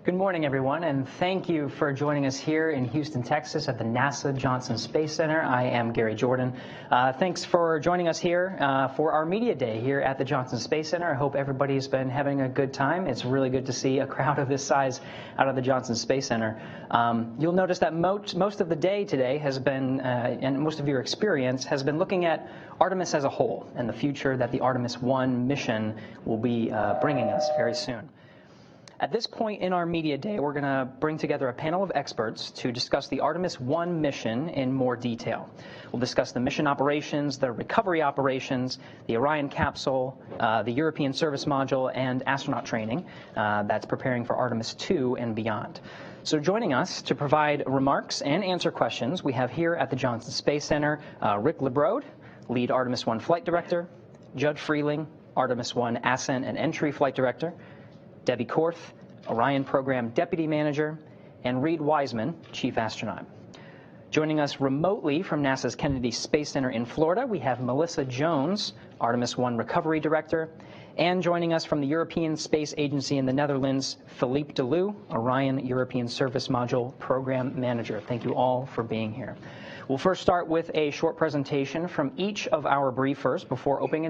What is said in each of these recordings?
Good morning, everyone, and thank you for joining us here in Houston, Texas at the NASA Johnson Space Center. I am Gary Jordan. Thanks for joining us here for our Media Day here at the Johnson Space Center. I hope everybody's been having a good time. It's really good to see a crowd of this size out of the Johnson Space Center. You'll notice that most of the day today has been, and most of your experience has been looking at Artemis as a whole and the future that the Artemis 1 mission will be bringing us very soon. At this point in our Media Day, we're going to bring together a panel of experts to discuss the Artemis 1 mission in more detail. We'll discuss the mission operations, the recovery operations, the Orion capsule, the European service module, and astronaut training that's preparing for Artemis 2 and beyond. So joining us to provide remarks and answer questions, we have here at the Johnson Space Center Rick LeBrode, lead Artemis 1 flight director, Judd Freeling, Artemis 1 ascent and entry flight director, Debbie Korth, Orion Program Deputy Manager, and Reed Wiseman, Chief Astronaut. Joining us remotely from NASA's Kennedy Space Center in Florida, we have Melissa Jones, Artemis 1 Recovery Director, and joining us from the European Space Agency in the Netherlands, Philippe Delou, Orion European Service Module Program Manager. Thank you all for being here. We'll first start with a short presentation from each of our briefers before opening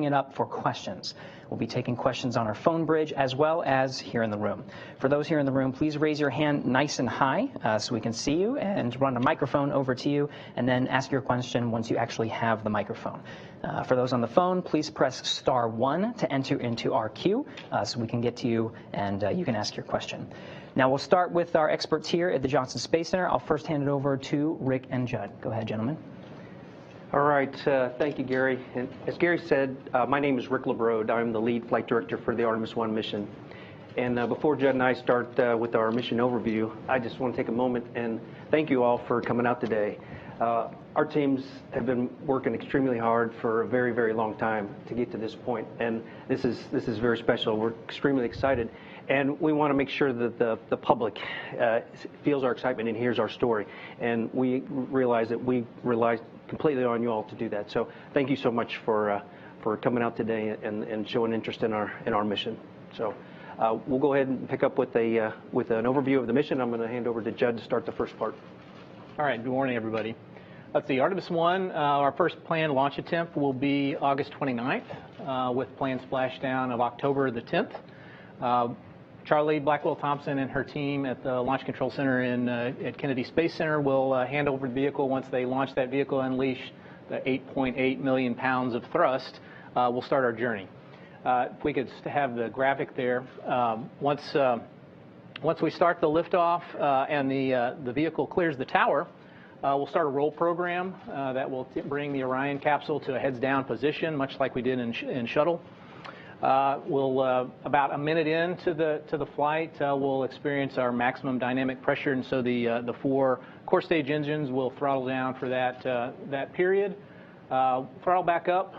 it up for questions. We'll be taking questions on our phone bridge as well as here in the room. For those here in the room, please raise your hand nice and high so we can see you and run a microphone over to you and then ask your question once you actually have the microphone. For those on the phone, please press *1 to enter into our queue so we can get to you and you can ask your question. Now we'll start with our experts here at the Johnson Space Center. I'll first hand it over to Rick and Judd. Go ahead, gentlemen. All right. Thank you, Gary. And as Gary said, my name is Rick LeBrode. I'm the lead flight director for the Artemis 1 mission. And before Judd and I start with our mission overview, I just want to take a moment and thank you all for coming out today. Our teams have been working extremely hard for a very, very long time to get to this point, and this is very special. We're extremely excited, and we want to make sure that the public feels our excitement and hears our story. And we realize that we rely completely on you all to do that. So thank you so much for coming out today and showing interest in our mission. So we'll go ahead and pick up with an overview of the mission. I'm going to hand over to Judd to start the first part. All right, good morning, everybody. Let's see, Artemis 1, our first planned launch attempt will be August 29th with planned splashdown of October the 10th. Charlie Blackwell Thompson and her team at the Launch Control Center at Kennedy Space Center will hand over the vehicle once they launch that vehicle and unleash the 8.8 million pounds of thrust. We'll start our journey. If we could have the graphic there. Once we start the liftoff and the vehicle clears the tower, we'll start a roll program that will bring the Orion capsule to a heads-down position, much like we did in shuttle. About a minute into the flight, we'll experience our maximum dynamic pressure, and so the 4 core stage engines will throttle down for that period. Throttle back up,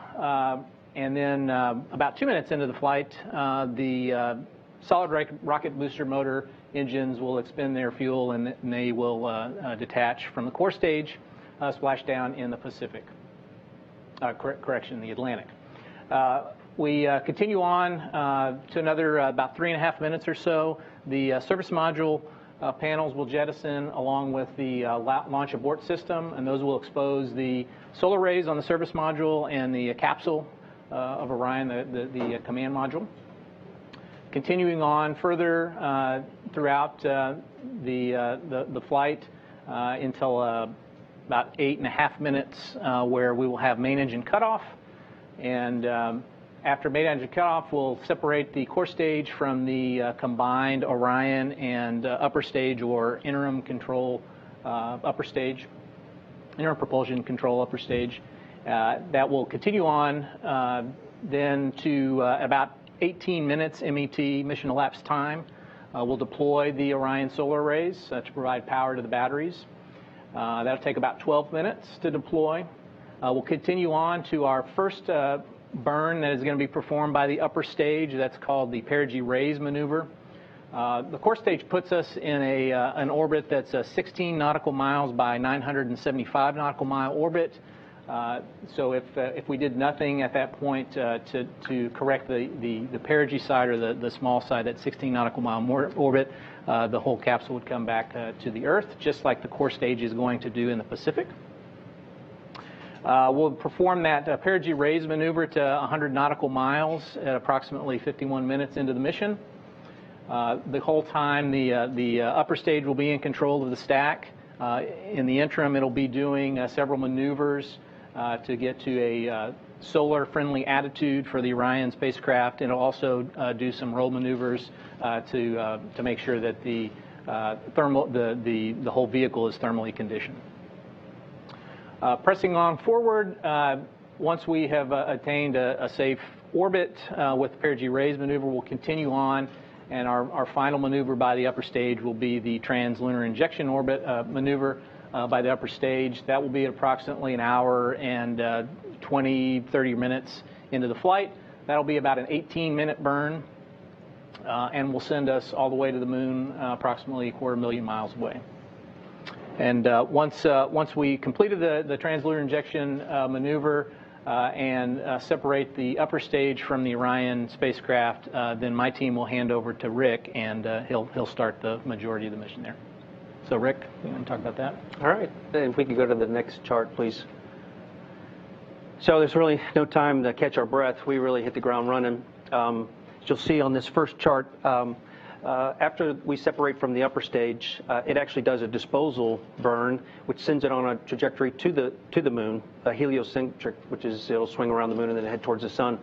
and then about 2 minutes into the flight, the solid rocket booster motor engines will expend their fuel, and they will detach from the core stage, splash down in the Pacific. The Atlantic. We continue on to another about 3.5 minutes or so. The service module panels will jettison along with the launch abort system, and those will expose the solar rays on the service module and the capsule of Orion, the command module. Continuing on further throughout the flight until about 8.5 minutes, where we will have main engine cutoff, and after main engine cutoff, we'll separate the core stage from the combined Orion and upper stage or interim control upper stage, interim propulsion control upper stage. That will continue on then to about 18 minutes MET, mission elapsed time. We'll deploy the Orion solar arrays to provide power to the batteries. That'll take about 12 minutes to deploy. We'll continue on to our first burn that is going to be performed by the upper stage. That's called the perigee raise maneuver. The core stage puts us in an orbit that's 16 nautical miles by 975 nautical mile orbit. So if we did nothing at that point to correct the perigee side or the small side, that 16 nautical mile orbit, the whole capsule would come back to the Earth, just like the core stage is going to do in the Pacific. We'll perform that perigee raise maneuver to 100 nautical miles at approximately 51 minutes into the mission. The whole time, the upper stage will be in control of the stack. In the interim, it'll be doing several maneuvers to get to a solar-friendly attitude for the Orion spacecraft, and it'll also do some roll maneuvers to make sure that the whole vehicle is thermally conditioned. Pressing on forward, once we have attained a safe orbit with the perigee raise maneuver, we'll continue on, and our final maneuver by the upper stage will be the translunar injection orbit maneuver by the upper stage. That will be at approximately an hour and 20-30 minutes into the flight. That'll be about an 18-minute burn, and will send us all the way to the moon, approximately 250,000 miles away. And once we completed the translunar injection maneuver and separate the upper stage from the Orion spacecraft, then my team will hand over to Rick, and he'll start the majority of the mission there. So Rick, you want to talk about that? All right. If we could go to the next chart, please. So there's really no time to catch our breath. We really hit the ground running. As you'll see on this first chart, after we separate from the upper stage, it actually does a disposal burn, which sends it on a trajectory to the moon, a heliocentric, which is it'll swing around the moon and then head towards the sun.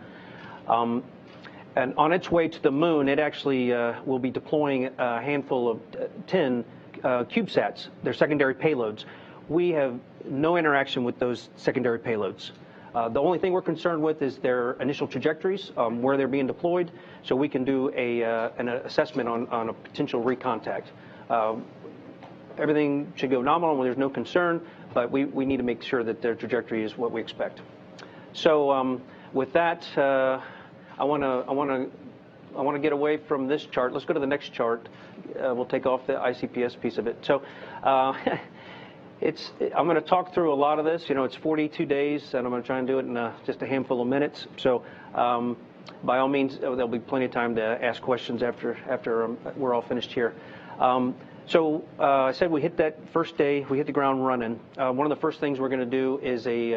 And on its way to the moon, it actually will be deploying a handful of 10 CubeSats, their secondary payloads. We have no interaction with those secondary payloads. The only thing we're concerned with is their initial trajectories, where they're being deployed, so we can do an assessment on a potential recontact. Everything should go nominal when there's no concern, but we need to make sure that their trajectory is what we expect. So with that, I want to get away from this chart. Let's go to the next chart. We'll take off the ICPS piece of it. So I'm going to talk through a lot of this. You know, it's 42 days, and I'm going to try and do it in just a handful of minutes. So by all means, there'll be plenty of time to ask questions after we're all finished here. So I said we hit that first day, we hit the ground running. One of the first things we're going to do is we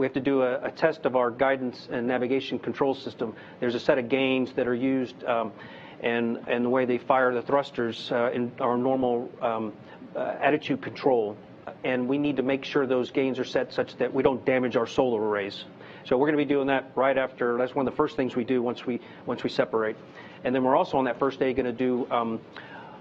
have to do a test of our guidance and navigation control system. There's a set of gains that are used and the way they fire the thrusters in our normal attitude control. And we need to make sure those gains are set such that we don't damage our solar arrays. So we're going to be doing that right after. That's one of the first things we do once we separate. And then we're also on that first day going to do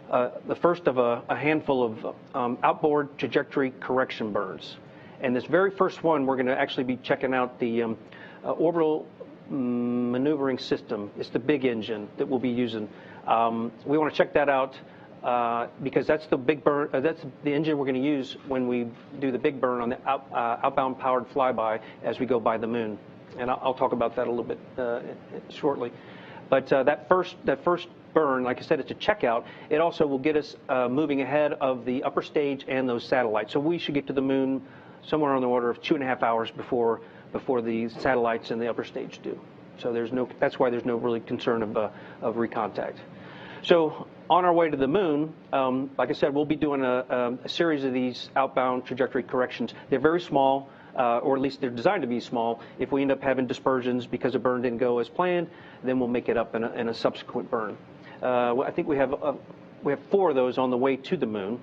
the first of a handful of outboard trajectory correction burns. And this very first one, we're going to actually be checking out the orbital maneuvering system. It's the big engine that we'll be using. We want to check that out because that's the big burn. That's the engine we're going to use when we do the big burn on the outbound powered flyby as we go by the moon. And I'll talk about that a little bit shortly. But that first burn, like I said, it's a checkout. It also will get us moving ahead of the upper stage and those satellites. So we should get to the moon somewhere on the order of 2.5 hours before the satellites and the upper stage do. So that's why there's no really concern of recontact. So on our way to the moon, like I said, we'll be doing a series of these outbound trajectory corrections. They're very small, or at least they're designed to be small. If we end up having dispersions because a burn didn't go as planned, then we'll make it up in a subsequent burn. I think we have 4 of those on the way to the moon,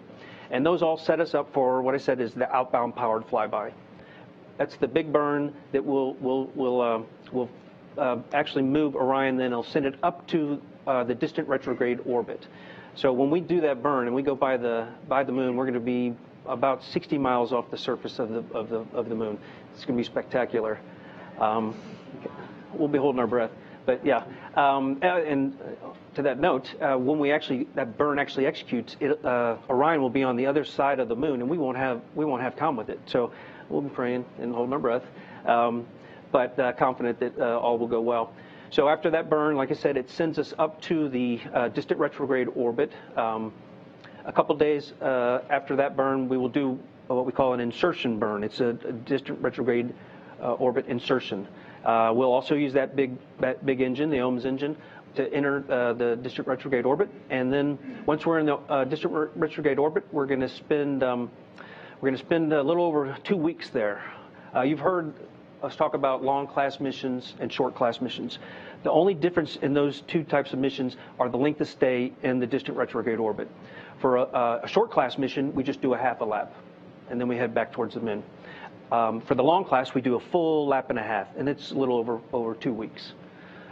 and those all set us up for what I said is the outbound powered flyby. That's the big burn that will actually move Orion, then it'll send it up to the distant retrograde orbit. So when we do that burn and we go by the moon, we're going to be about 60 miles off the surface of the moon. It's going to be spectacular. We'll be holding our breath, but yeah. And to that note, when that burn actually executes, Orion will be on the other side of the moon, and we won't have time with it. So we'll be praying and holding our breath, but confident that all will go well. So after that burn, like I said, it sends us up to the distant retrograde orbit. A couple days after that burn, we will do what we call an insertion burn. It's a distant retrograde orbit insertion. We'll also use that big engine, the OMS engine, to enter the distant retrograde orbit. And then once we're in the distant retrograde orbit, we're going to spend a little over 2 weeks there. You've heard us talk about long class missions and short class missions. The only difference in those two types of missions are the length of stay in the distant retrograde orbit. For a short class mission, we just do a half a lap, and then we head back towards the moon. For the long class, we do a full lap and a half, and it's a little over 2 weeks.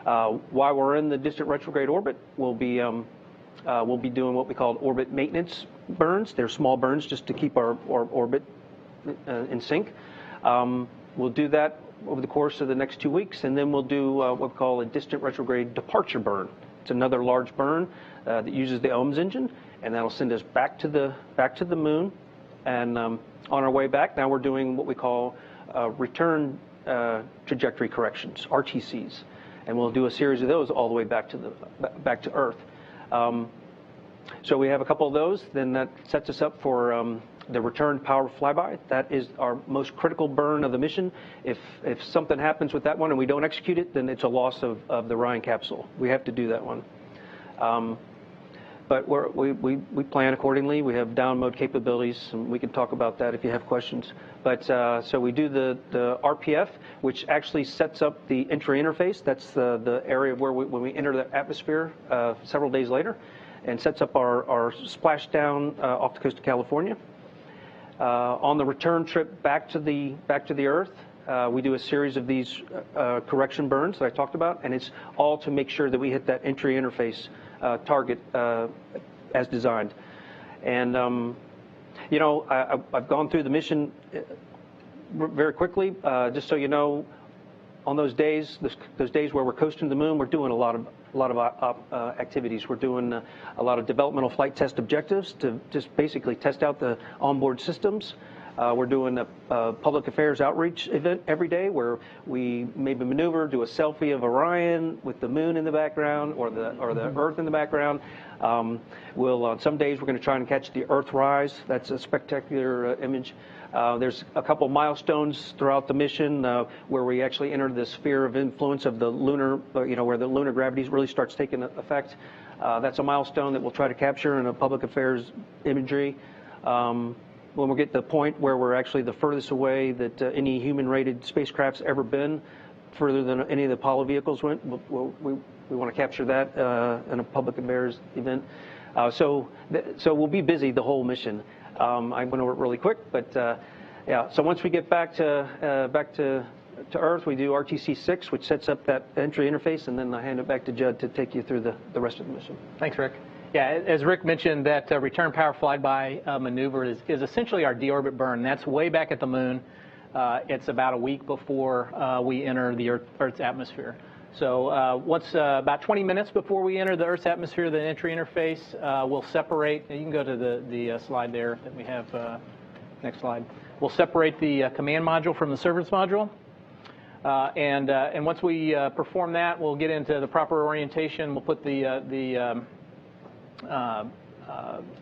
While we're in the distant retrograde orbit, we'll be doing what we call orbit maintenance burns. They're small burns just to keep our orbit in sync. We'll do that over the course of the next 2 weeks, and then we'll do what we call a distant retrograde departure burn. It's another large burn that uses the OMS engine, and that'll send us back to the moon. And on our way back, now we're doing what we call return trajectory corrections, RTCs, and we'll do a series of those all the way back to Earth. So we have a couple of those. Then that sets us up for the return power flyby. That is our most critical burn of the mission. If something happens with that one and we don't execute it, then it's a loss of the Orion capsule. We have to do that one. But we plan accordingly. We have down mode capabilities, and we can talk about that if you have questions. But so we do the RPF, which actually sets up the entry interface. That's the area where when we enter the atmosphere several days later, and sets up our splashdown off the coast of California. On the return trip back to the Earth, we do a series of these correction burns that I talked about, and it's all to make sure that we hit that entry interface target as designed. And I've gone through the mission very quickly, just so you know. On those days where we're coasting the moon, we're doing a lot of activities. We're doing a lot of developmental flight test objectives to just basically test out the onboard systems. We're doing a public affairs outreach event every day where we maybe maneuver, do a selfie of Orion with the moon in the background or the Earth in the background. On some days we're going to try and catch the Earth rise. That's a spectacular image. There's a couple milestones throughout the mission where we actually enter the sphere of influence of the lunar, where the lunar gravity really starts taking effect. That's a milestone that we'll try to capture in a public affairs imagery. When we get to the point where we're actually the furthest away that any human-rated spacecraft's ever been, further than any of the Apollo vehicles went, we want to capture that in a public affairs event. So we'll be busy the whole mission. I went over it really quick, but yeah. So once we get back to Earth, we do RTC 6, which sets up that entry interface, and then I hand it back to Judd to take you through the rest of the mission. Thanks, Rick. Yeah, as Rick mentioned, that return power flyby maneuver is essentially our deorbit burn. That's way back at the moon. It's about a week before we enter the Earth's atmosphere. So once about 20 minutes before we enter the Earth's atmosphere, the entry interface, we'll separate. You can go to the slide there that we have. Next slide. We'll separate the command module from the service module. And once we perform that, we'll get into the proper orientation. We'll put the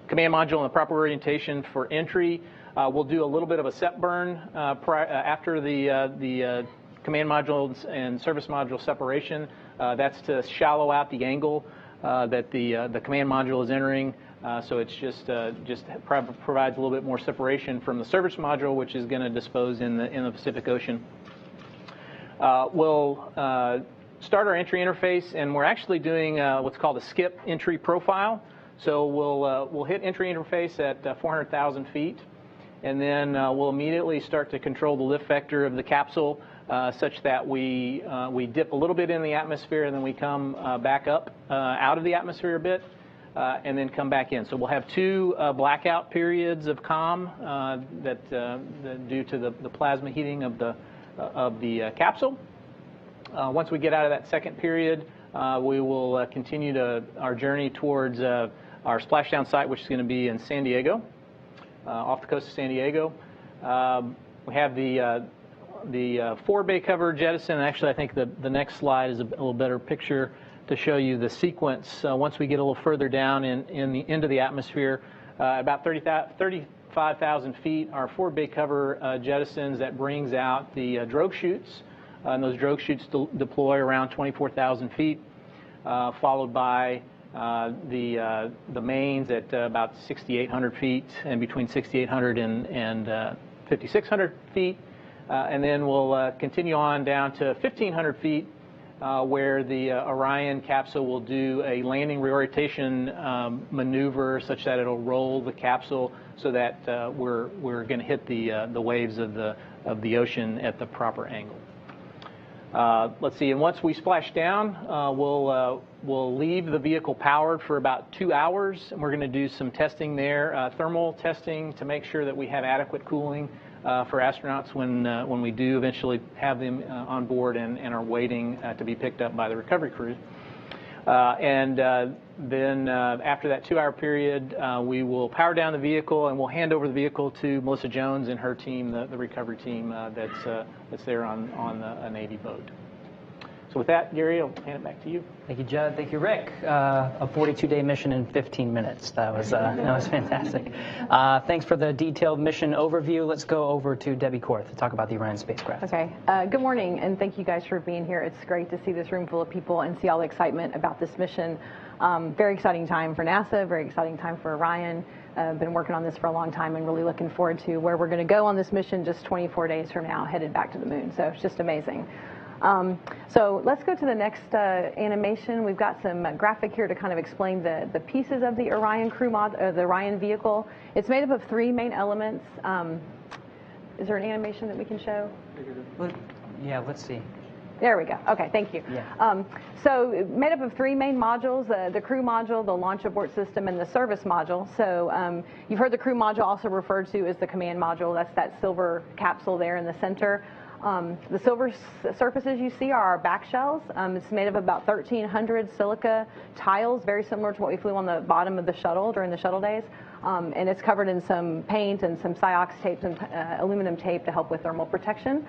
command module in the proper orientation for entry. We'll do a little bit of a set burn after the command module and service module separation. That's to shallow out the angle that the command module is entering. So it's just provides a little bit more separation from the service module, which is going to dispose in the Pacific Ocean. We'll start our entry interface, and we're actually doing what's called a skip entry profile. So we'll hit entry interface at 400,000 feet, and then we'll immediately start to control the lift vector of the capsule such that we dip a little bit in the atmosphere, and then we come back up out of the atmosphere a bit, and then come back in. So we'll have two blackout periods of COM due to the plasma heating of the capsule. Once we get out of that second period, we will continue our journey towards our splashdown site, which is going to be in San Diego, off the coast of San Diego. We have the four-bay cover jettison. Actually, I think the next slide is a little better picture to show you the sequence. Once we get a little further down into the atmosphere, about 5,000 feet, our forward bay cover jettisons that brings out the drogue chutes. And those drogue chutes deploy around 24,000 feet, followed by the mains at about 6,800 feet and between 6,800 and 5,600 feet. And then we'll continue on down to 1,500 feet, where the Orion capsule will do a landing reorientation maneuver such that it'll roll the capsule so that we're going to hit the waves of the ocean at the proper angle. Let's see, and once we splash down, we'll leave the vehicle powered for about 2 hours, and we're going to do some testing there, thermal testing to make sure that we have adequate cooling for astronauts when we do eventually have them on board and are waiting to be picked up by the recovery crew. Then after that 2-hour period, we will power down the vehicle and we'll hand over the vehicle to Melissa Jones and her team, the recovery team that's there on a Navy boat. So with that, Gary, I'll hand it back to you. Thank you, Judd. Thank you, Rick. A 42-day mission in 15 minutes. That was fantastic. Thanks for the detailed mission overview. Let's go over to Debbie Korth to talk about the Orion spacecraft. Okay. Good morning, and thank you guys for being here. It's great to see this room full of people and see all the excitement about this mission. Very exciting time for NASA. Very exciting time for Orion. Been working on this for a long time and really looking forward to where we're going to go on this mission just 24 days from now, headed back to the moon. So it's just amazing. So let's go to the next animation. We've got some graphic here to kind of explain the pieces of the Orion the Orion vehicle. It's made up of 3 main elements. Is there an animation that we can show? Yeah, let's see. There we go. Okay, thank you. Yeah. So made up of 3 main modules, the crew module, the launch abort system, and the service module. So you've heard the crew module also referred to as the command module. That's that silver capsule there in the center. The silver surfaces you see are our back shells. It's made of about 1,300 silica tiles, very similar to what we flew on the bottom of the shuttle during the shuttle days. And it's covered in some paint and some Ciox tape and aluminum tape to help with thermal protection.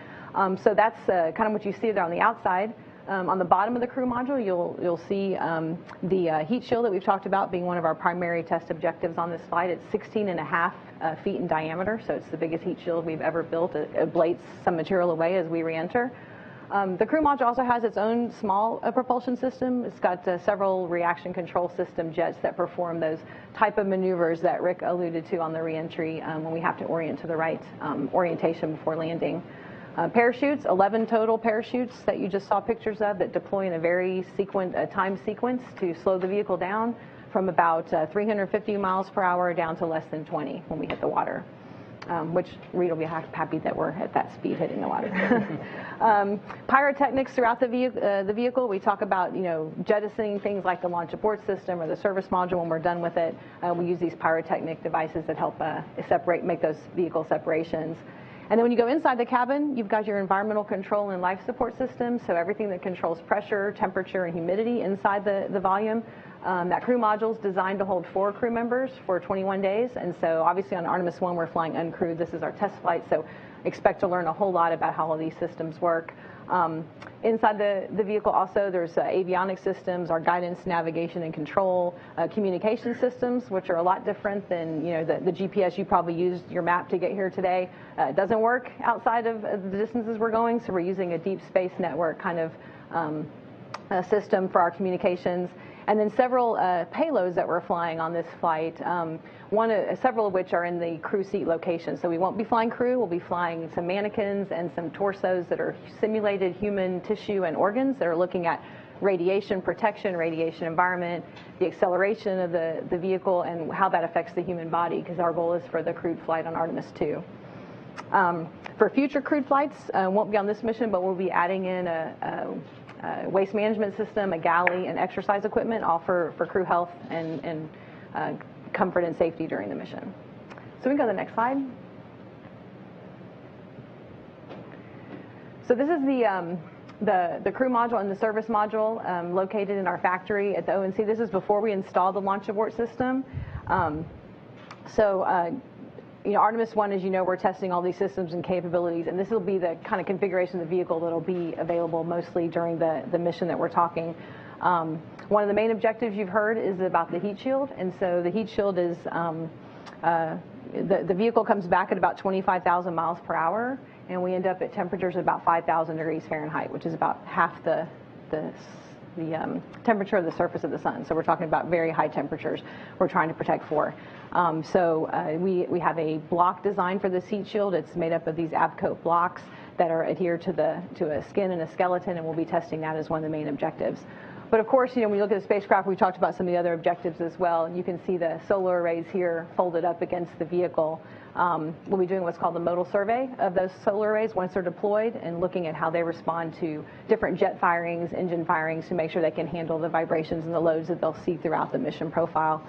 So that's kind of what you see there on the outside. On the bottom of the crew module, you'll see the heat shield that we've talked about being one of our primary test objectives on this flight. It's 16.5 feet in diameter, so it's the biggest heat shield we've ever built. It ablates some material away as we re-enter. The crew module also has its own small propulsion system. It's got several reaction control system jets that perform those type of maneuvers that Rick alluded to on the re-entry when we have to orient to the right orientation before landing. Parachutes, 11 total parachutes that you just saw pictures of that deploy in a very time sequence to slow the vehicle down from about 350 miles per hour down to less than 20 when we hit the water, which Reed will be happy that we're at that speed hitting the water. Pyrotechnics throughout the vehicle. We talk about jettisoning things like the launch abort system or the service module when we're done with it. We use these pyrotechnic devices that help make those vehicle separations. And then when you go inside the cabin, you've got your environmental control and life support systems, so everything that controls pressure, temperature, and humidity inside the volume. That crew module is designed to hold 4 crew members for 21 days, and so obviously on Artemis 1 we're flying uncrewed. This is our test flight, so expect to learn a whole lot about how all these systems work. Inside the vehicle also there's avionics systems, our guidance, navigation, and control, communication systems, which are a lot different than the GPS you probably used your map to get here today. It doesn't work outside of the distances we're going, so we're using a deep space network kind of system for our communications. And then several payloads that we're flying on this flight, several of which are in the crew seat location. So we won't be flying crew, we'll be flying some mannequins and some torsos that are simulated human tissue and organs that are looking at radiation protection, radiation environment, the acceleration of the vehicle, and how that affects the human body, because our goal is for the crewed flight on Artemis 2. For future crewed flights, won't be on this mission, but we'll be adding in a waste management system, a galley, and exercise equipment, all for crew health and comfort and safety during the mission. So we can go to the next slide. So this is the crew module and the service module located in our factory at the ONC. This is before we install the launch abort system. Artemis 1, as you know, we're testing all these systems and capabilities, and this will be the kind of configuration of the vehicle that will be available mostly during the mission that we're talking. One of the main objectives you've heard is about the heat shield, and so the heat shield is the vehicle comes back at about 25,000 miles per hour, and we end up at temperatures of about 5,000 degrees Fahrenheit, which is about half the temperature of the surface of the sun. So we're talking about very high temperatures we're trying to protect for. We have a block design for this heat shield. It's made up of these Abcoat blocks that are adhered to a skin and a skeleton, and we'll be testing that as one of the main objectives. But of course, when you look at the spacecraft, we talked about some of the other objectives as well. And you can see the solar arrays here folded up against the vehicle. We'll be doing what's called the modal survey of those solar arrays once they're deployed, and looking at how they respond to different jet firings, engine firings, to make sure they can handle the vibrations and the loads that they'll see throughout the mission profile.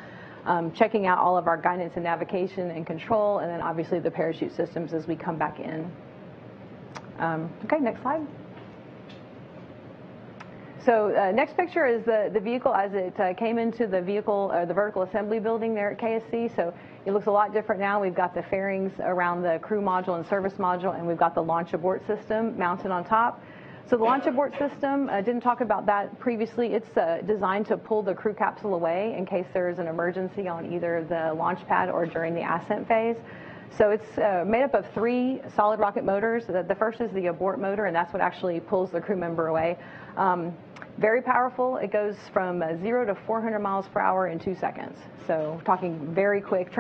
Checking out all of our guidance and navigation and control, and then obviously the parachute systems as we come back in. Okay, next slide. So next picture is the vehicle as it came into the vertical assembly building there at KSC. So it looks a lot different now. We've got the fairings around the crew module and service module, and we've got the launch abort system mounted on top. So the launch abort system, I didn't talk about that previously. It's designed to pull the crew capsule away in case there is an emergency on either the launch pad or during the ascent phase. So it's made up of 3 solid rocket motors. The first is the abort motor, and that's what actually pulls the crew member away. Very powerful. It goes from 0 to 400 miles per hour in 2 seconds. So talking very quick,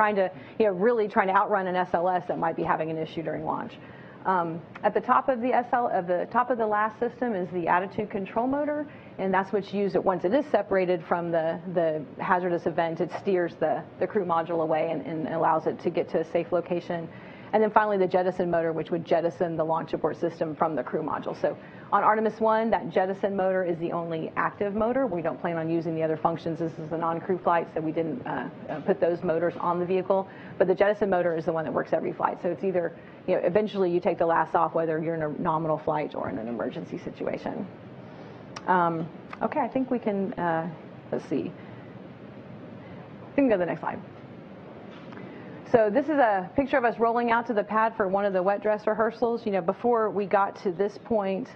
really trying to outrun an SLS that might be having an issue during launch. At the top of the last system is the attitude control motor, and that's what's used once it is separated from the hazardous event. It steers the crew module away and allows it to get to a safe location. And then finally the jettison motor, which would jettison the launch abort system from the crew module. So on Artemis 1, that jettison motor is the only active motor. We don't plan on using the other functions. This is a non-crew flight, so we didn't put those motors on the vehicle. But the jettison motor is the one that works every flight. So it's either, eventually you take the last off, whether you're in a nominal flight or in an emergency situation. Okay, I think we can, let's see. We can go to the next slide. So this is a picture of us rolling out to the pad for one of the wet dress rehearsals. Before we got to this point,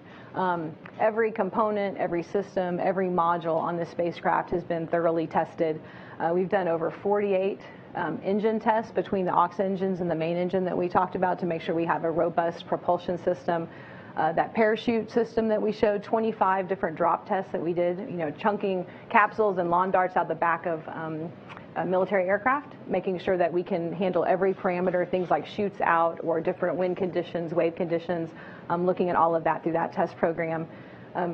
every component, every system, every module on this spacecraft has been thoroughly tested. We've done over 48 engine tests between the aux engines and the main engine that we talked about to make sure we have a robust propulsion system. That parachute system that we showed, 25 different drop tests that we did, chunking capsules and lawn darts out the back of military aircraft, making sure that we can handle every parameter, things like chutes out or different wind conditions, wave conditions, looking at all of that through that test program.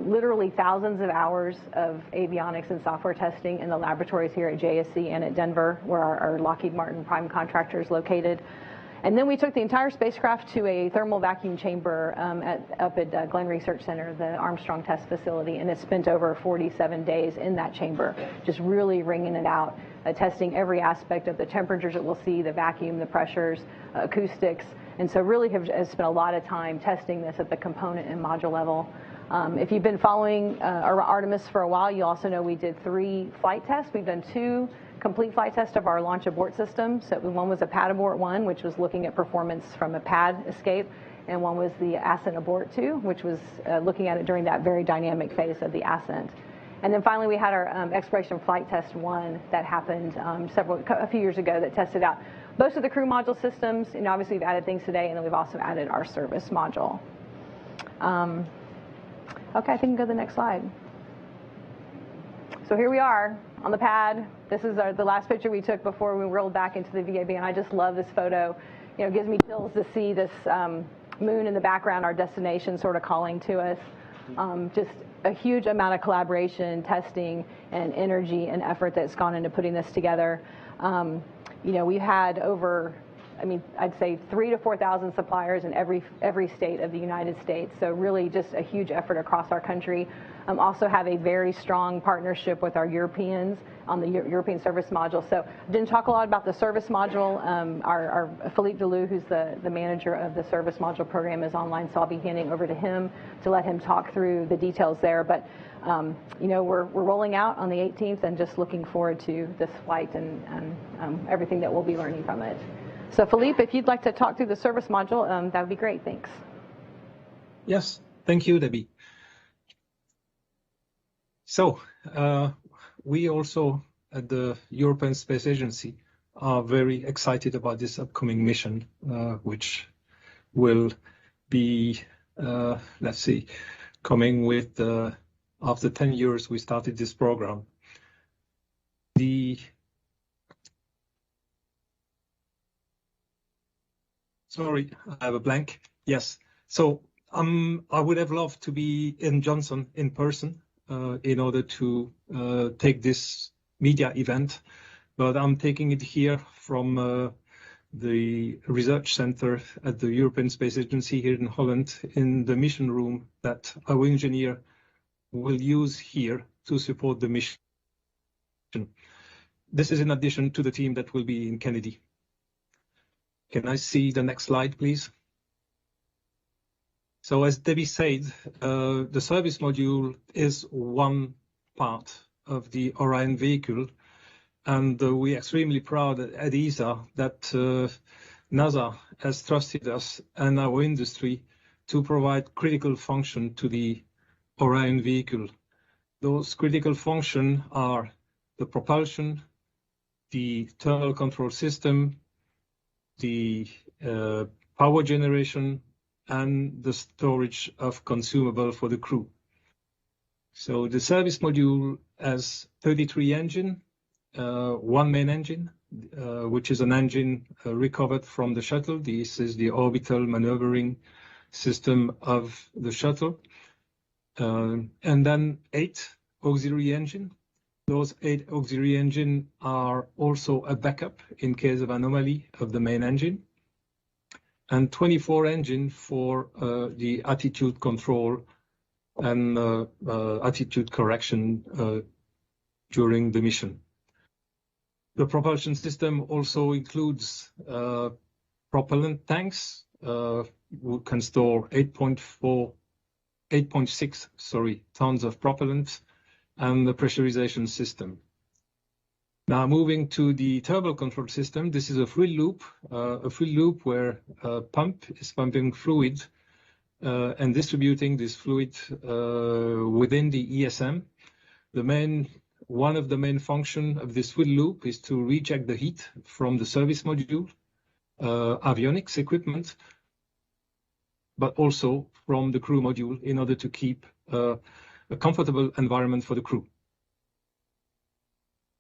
Literally thousands of hours of avionics and software testing in the laboratories here at JSC and at Denver, where our Lockheed Martin prime contractor is located. And then we took the entire spacecraft to a thermal vacuum chamber up at Glenn Research Center, the Armstrong Test Facility, and it spent over 47 days in that chamber, just really wringing it out, testing every aspect of the temperatures that we'll see, the vacuum, the pressures, acoustics, and so really have spent a lot of time testing this at the component and module level. If you've been following Artemis for a while, you also know we did 3 flight tests. We've done 2 complete flight tests of our launch abort system. So one was a pad abort 1, which was looking at performance from a pad escape, and one was the ascent abort 2, which was looking at it during that very dynamic phase of the ascent. And then finally we had our exploration flight test 1 that happened a few years ago that tested out most of the crew module systems, and obviously we've added things today, and then we've also added our service module. Okay, I think we can go to the next slide. So here we are on the pad. This is the last picture we took before we rolled back into the VAB, and I just love this photo. It gives me chills to see this moon in the background, our destination sort of calling to us. Just a huge amount of collaboration, testing, and energy and effort that's gone into putting this together. We've had over, I'd say 3,000 to 4,000 suppliers in every state of the United States. So really just a huge effort across our country. Also have a very strong partnership with our Europeans on the European service module. So didn't talk a lot about the service module. Our Philippe Delou, who's the manager of the service module program, is online, so I'll be handing over to him to let him talk through the details there. But we're rolling out on the 18th and just looking forward to this flight and everything that we'll be learning from it. So Philippe, if you'd like to talk through the service module, that would be great. Thanks. Yes, thank you, Debbie. So we also at the European Space Agency are very excited about this upcoming mission, which will be, let's see, coming with, after 10 years, we started this program. Sorry, I have a blank. Yes. So I would have loved to be in Johnson in person in order to take this media event, but I'm taking it here from the research center at the European Space Agency here in Holland in the mission room that our engineer will use here to support the mission. This is in addition to the team that will be in Kennedy. Can I see the next slide, please? So as Debbie said, the service module is one part of the Orion vehicle, and we're extremely proud at ESA that NASA has trusted us and our industry to provide critical function to the Orion vehicle. Those critical functions are the propulsion, the thermal control system, the power generation, and the storage of consumable for the crew. So the service module has 33 engines, one main engine, which is an engine recovered from the shuttle. This is the orbital maneuvering system of the shuttle. And then 8 auxiliary engines. Those 8 auxiliary engines are also a backup in case of anomaly of the main engine, and 24 engines for the attitude control and attitude correction during the mission. The propulsion system also includes propellant tanks, who can store 8.6 tons of propellant, and the pressurization system. Now moving to the turbo control system, this is a fluid loop where a pump is pumping fluid and distributing this fluid within the ESM. One of the main functions of this fluid loop is to reject the heat from the service module, avionics equipment, but also from the crew module in order to keep a comfortable environment for the crew.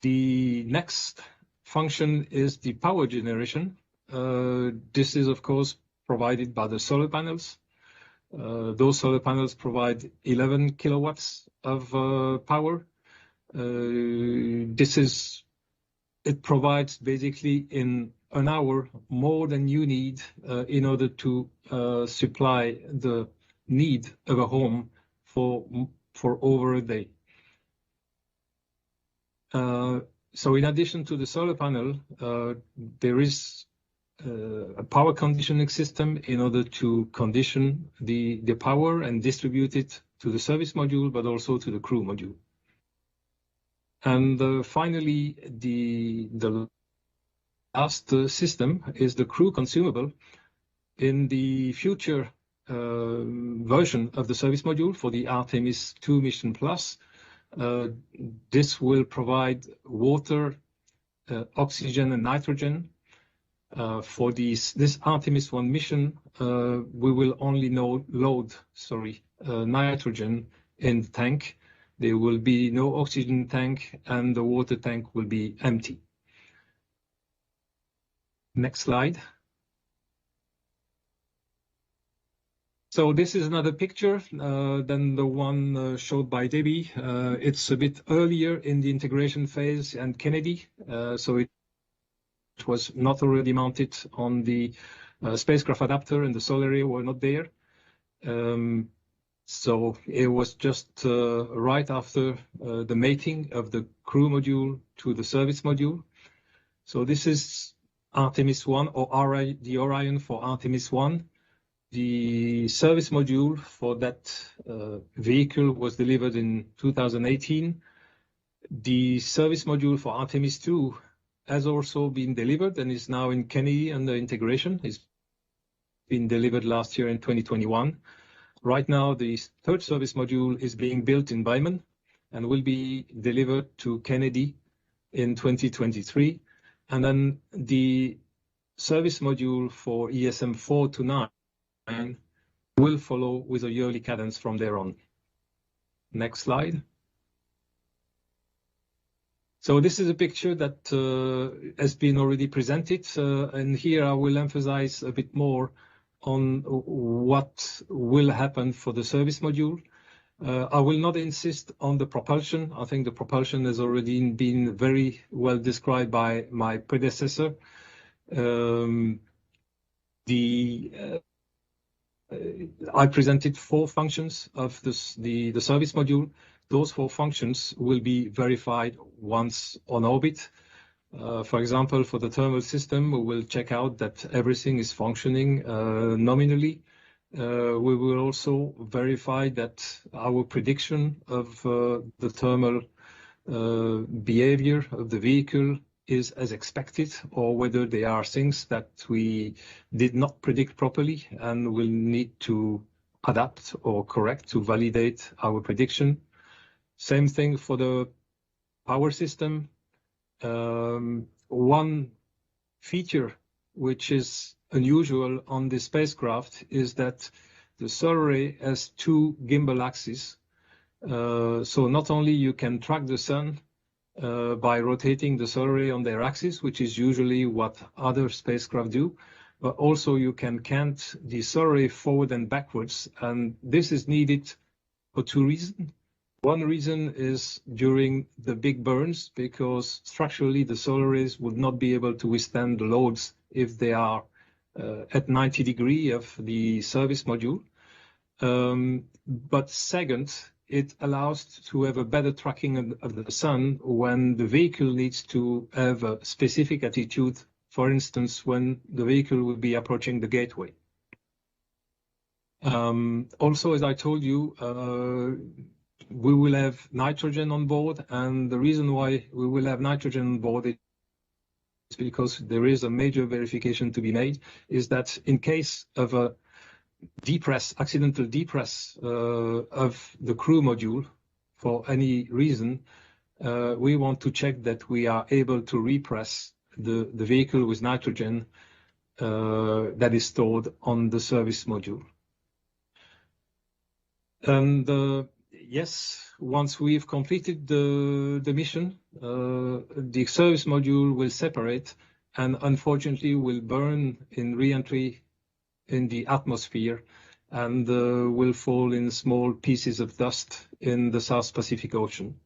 The next function is the power generation. This is, of course, provided by the solar panels. Those solar panels provide 11 kilowatts of power. It provides basically in an hour more than you need in order to supply the need of a home for over a day. So in addition to the solar panel, there is a power conditioning system in order to condition the power and distribute it to the service module, but also to the crew module. And finally, the last system is the crew consumable. In the future version of the service module for the Artemis 2 mission plus, this will provide water, oxygen, and nitrogen. For this Artemis 1 mission, we will only load nitrogen in the tank. There will be no oxygen tank, and the water tank will be empty. Next slide. So this is another picture than the one showed by Debbie. It's a bit earlier in the integration phase and Kennedy, so it was not already mounted on the spacecraft adapter, and the solar array were not there. So it was just right after the mating of the crew module to the service module. So this is Artemis 1, or the Orion for Artemis 1. The service module for that vehicle was delivered in 2018. The service module for Artemis 2 has also been delivered and is now in Kennedy under integration. It's been delivered last year in 2021. Right now, the third service module is being built in Bayman and will be delivered to Kennedy in 2023. And then the service module for ESM 4 to 9 will follow with a yearly cadence from there on. Next slide. So this is a picture that has been already presented, and here I will emphasize a bit more on what will happen for the service module. I will not insist on the propulsion. I think the propulsion has already been very well described by my predecessor. I presented 4 functions of the service module. Those 4 functions will be verified once on orbit. For example, for the thermal system, we will check out that everything is functioning nominally. We will also verify that our prediction of the thermal behavior of the vehicle is as expected, or whether there are things that we did not predict properly and will need to adapt or correct to validate our prediction. Same thing for the power system. One feature which is unusual on the spacecraft is that the solar array has 2 gimbal axes. So not only you can track the sun by rotating the solar array on their axis, which is usually what other spacecraft do, but also you can cant the solar array forward and backwards. And this is needed for 2 reasons. One reason is during the big burns, because structurally the solar arrays would not be able to withstand the loads if they are at 90 degrees of the service module. But second, it allows to have a better tracking of the sun when the vehicle needs to have a specific attitude, for instance, when the vehicle will be approaching the gateway. Also, as I told you, we will have nitrogen on board, and the reason why we will have nitrogen on board is because there is a major verification to be made, is that in case of a accidental depress of the crew module for any reason, we want to check that we are able to repress the vehicle with nitrogen that is stored on the service module. And yes, once we've completed the mission, the service module will separate and unfortunately will burn in re-entry in the atmosphere and will fall in small pieces of dust in the South Pacific Ocean.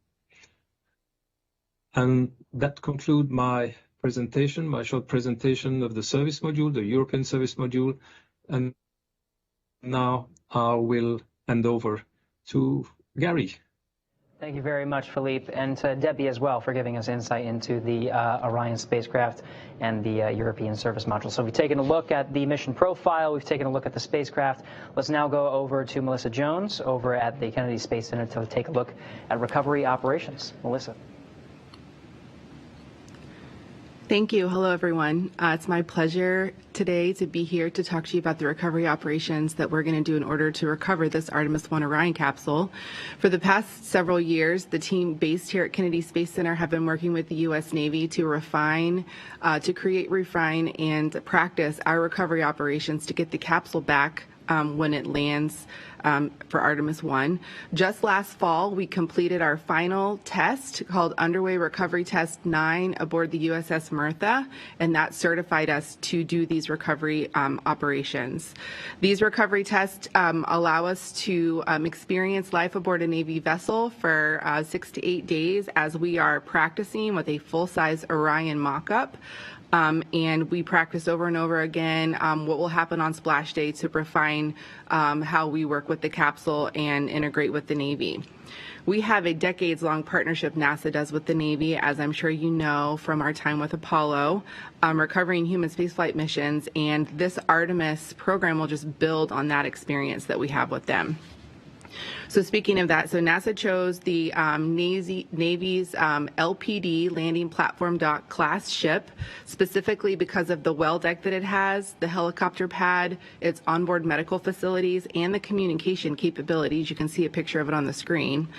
And that concludes my presentation, my short presentation of the service module, the European service module. And now I will hand over to Gary. Thank you very much, Philippe, and to Debbie as well for giving us insight into the Orion spacecraft and the European service module. So we've taken a look at the mission profile, we've taken a look at the spacecraft. Let's now go over to Melissa Jones over at the Kennedy Space Center to take a look at recovery operations. Melissa. Thank you. Hello, everyone. It's my pleasure today to be here to talk to you about the recovery operations that we're going to do in order to recover this Artemis 1 Orion capsule. For the past several years, the team based here at Kennedy Space Center have been working with the U.S. Navy to create, refine, and practice our recovery operations to get the capsule back when it lands for Artemis 1. Just last fall, we completed our final test called Underway Recovery Test 9 aboard the USS Martha, and that certified us to do these recovery operations. These recovery tests allow us to experience life aboard a Navy vessel for 6 to 8 days as we are practicing with a full-size Orion mock-up. And we practice over and over again what will happen on splash day to refine how we work with the capsule and integrate with the Navy. We have a decades-long partnership NASA does with the Navy, as I'm sure you know from our time with Apollo, recovering human spaceflight missions, and this Artemis program will just build on that experience that we have with them. So speaking of that, so NASA chose the Navy's LPD landing platform dock class ship, specifically because of the well deck that it has, the helicopter pad, its onboard medical facilities, and the communication capabilities. You can see a picture of it on the screen.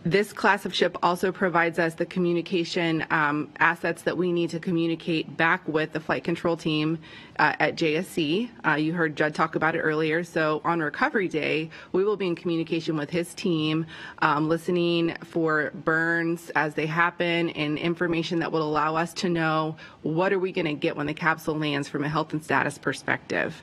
This class of ship also provides us the communication assets that we need to communicate back with the flight control team at JSC. You heard Judd talk about it earlier. So on recovery day, we will be in communication with his team, listening for burns as they happen and information that will allow us to know what are we going to get when the capsule lands from a health and status perspective.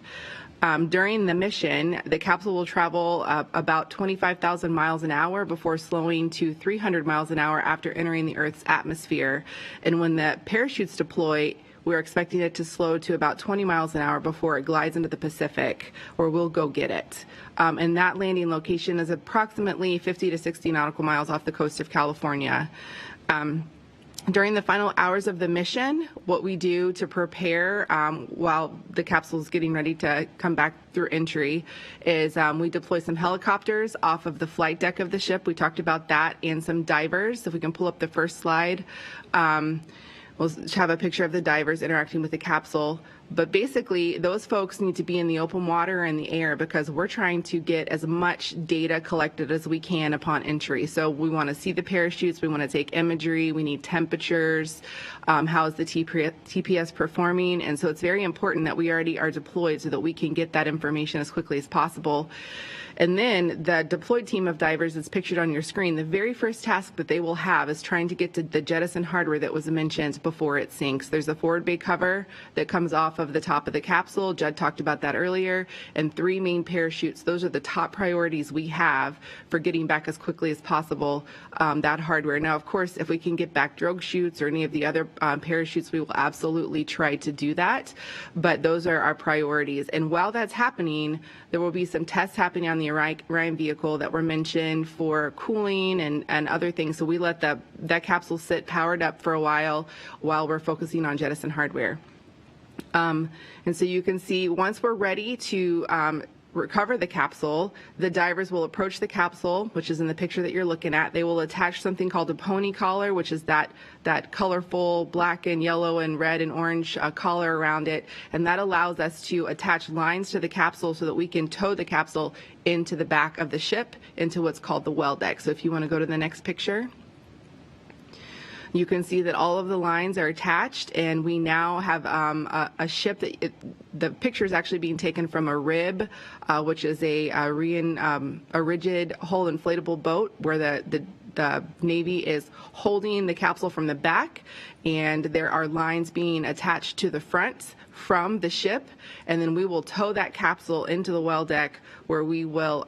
During the mission, the capsule will travel about 25,000 miles an hour before slowing to 300 miles an hour after entering the Earth's atmosphere. And when the parachutes deploy, we're expecting it to slow to about 20 miles an hour before it glides into the Pacific, where we'll go get it. And that landing location is approximately 50 to 60 nautical miles off the coast of California. During the final hours of the mission, what we do to prepare while the capsule is getting ready to come back through entry is we deploy some helicopters off of the flight deck of the ship. We talked about that, and some divers. If we can pull up the first slide. We'll have a picture of the divers interacting with the capsule. But basically, those folks need to be in the open water and the air because we're trying to get as much data collected as we can upon entry. So we want to see the parachutes, we want to take imagery, we need temperatures, how is the TPS performing, and so it's very important that we already are deployed so that we can get that information as quickly as possible. And then the deployed team of divers is pictured on your screen. The very first task that they will have is trying to get to the jettison hardware that was mentioned before it sinks. There's a forward bay cover that comes off of the top of the capsule. Judd talked about that earlier. And 3 main parachutes. Those are the top priorities we have for getting back as quickly as possible that hardware. Now, of course, if we can get back drogue chutes or any of the other parachutes, we will absolutely try to do that. But those are our priorities. And while that's happening, there will be some tests happening on the Orion vehicle that were mentioned for cooling and other things. So we let that capsule sit powered up for a while we're focusing on jettison hardware. And so you can see once we're ready to recover the capsule, the divers will approach the capsule, which is in the picture that you're looking at. They will attach something called a pony collar, which is that colorful black and yellow and red and orange collar around it. And that allows us to attach lines to the capsule so that we can tow the capsule into the back of the ship, into what's called the well deck. So if you want to go to the next picture. You can see that all of the lines are attached, and we now have a ship that the picture is actually being taken from a rib, which is a rigid hull inflatable boat where the Navy is holding the capsule from the back, and there are lines being attached to the front from the ship, and then we will tow that capsule into the well deck where we will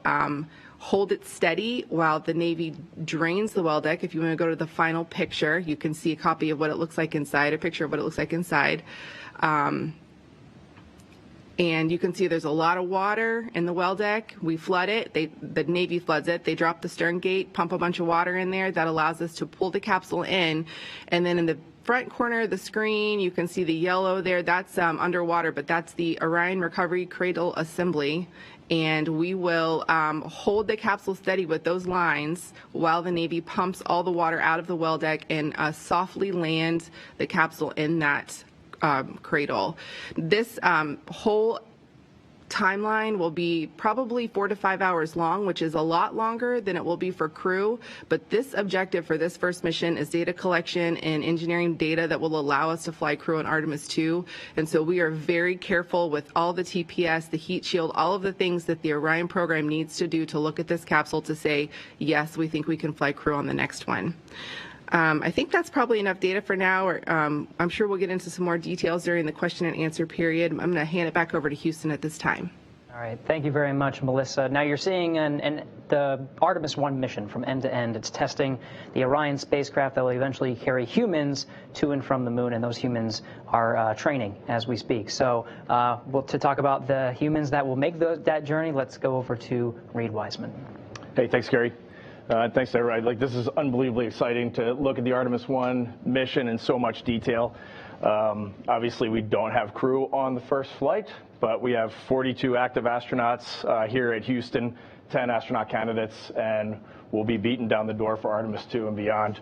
hold it steady while the Navy drains the well deck. If you want to go to the final picture, you can see a copy of what it looks like inside, a picture of what it looks like inside. And you can see there's a lot of water in the well deck. We flood it. The Navy floods it. They drop the stern gate, pump a bunch of water in there. That allows us to pull the capsule in. And then in the front corner of the screen, you can see the yellow there. That's underwater, but that's the Orion Recovery Cradle Assembly. And we will hold the capsule steady with those lines while the Navy pumps all the water out of the well deck and softly land the capsule in that cradle. This whole timeline will be probably 4 to 5 hours long, which is a lot longer than it will be for crew. But this objective for this first mission is data collection and engineering data that will allow us to fly crew on Artemis 2. And so we are very careful with all the TPS, the heat shield, all of the things that the Orion program needs to do to look at this capsule to say, yes, we think we can fly crew on the next one. I think that's probably enough data for now. I'm sure we'll get into some more details during the question and answer period. I'm going to hand it back over to Houston at this time. All right. Thank you very much, Melissa. Now you're seeing the Artemis 1 mission from end to end. It's testing the Orion spacecraft that will eventually carry humans to and from the moon, and those humans are training as we speak. So to talk about the humans that will make that journey, let's go over to Reed Wiseman. Hey, thanks, Gary. Thanks to everybody. This is unbelievably exciting to look at the Artemis 1 mission in so much detail. Obviously, we don't have crew on the first flight, but we have 42 active astronauts here at Houston, 10 astronaut candidates, and we'll be beating down the door for Artemis 2 and beyond.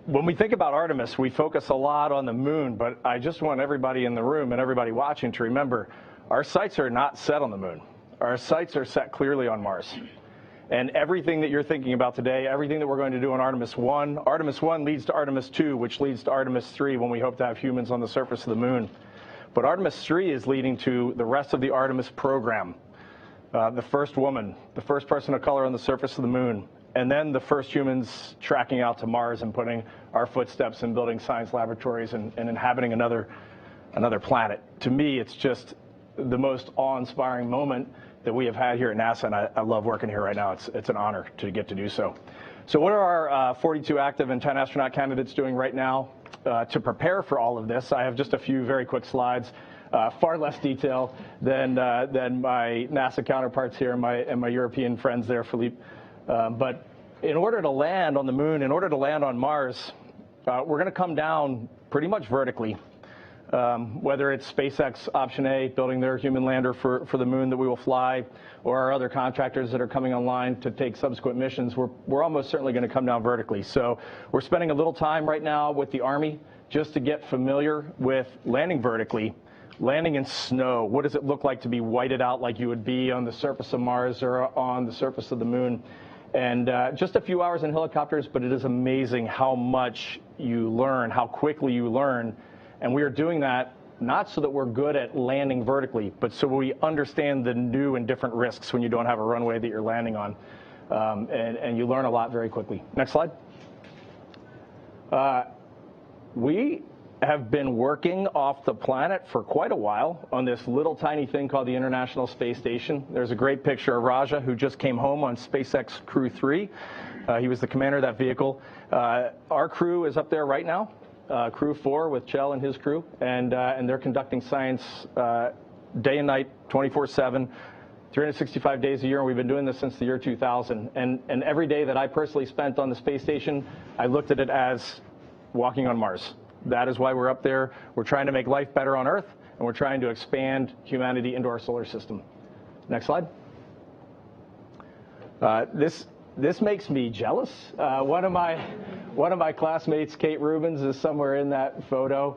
When we think about Artemis, we focus a lot on the moon, but I just want everybody in the room and everybody watching to remember our sights are not set on the moon. Our sights are set clearly on Mars. And everything that you're thinking about today, everything that we're going to do on Artemis 1 leads to Artemis 2, which leads to Artemis 3 when we hope to have humans on the surface of the moon. But Artemis 3 is leading to the rest of the Artemis program. The first woman, the first person of color on the surface of the moon, and then the first humans tracking out to Mars and putting our footsteps in building science laboratories and inhabiting another planet. To me, it's just the most awe-inspiring moment that we have had here at NASA, and I love working here right now. It's an honor to get to do so. So what are our 42 active and 10 astronaut candidates doing right now to prepare for all of this? I have just a few very quick slides, far less detail than my NASA counterparts here and my European friends there, Philippe. But in order to land on the moon, in order to land on Mars, we're going to come down pretty much vertically. Whether it's SpaceX Option A, building their human lander for the moon that we will fly, or our other contractors that are coming online to take subsequent missions, we're almost certainly going to come down vertically. So we're spending a little time right now with the Army just to get familiar with landing vertically, landing in snow. What does it look like to be whited out like you would be on the surface of Mars or on the surface of the moon? And just a few hours in helicopters, but it is amazing how much you learn, how quickly you learn. And we are doing that not so that we're good at landing vertically, but so we understand the new and different risks when you don't have a runway that you're landing on. And you learn a lot very quickly. Next slide. We have been working off the planet for quite a while on this little tiny thing called the International Space Station. There's a great picture of Raja, who just came home on SpaceX Crew 3. He was the commander of that vehicle. Our crew is up there right now. Crew 4 with Chell and his crew, and they're conducting science day and night, 24/7, 365 days a year, and we've been doing this since the year 2000. And every day that I personally spent on the space station, I looked at it as walking on Mars. That is why we're up there. We're trying to make life better on Earth, and we're trying to expand humanity into our solar system. Next slide. This makes me jealous. One of my classmates, Kate Rubins, is somewhere in that photo.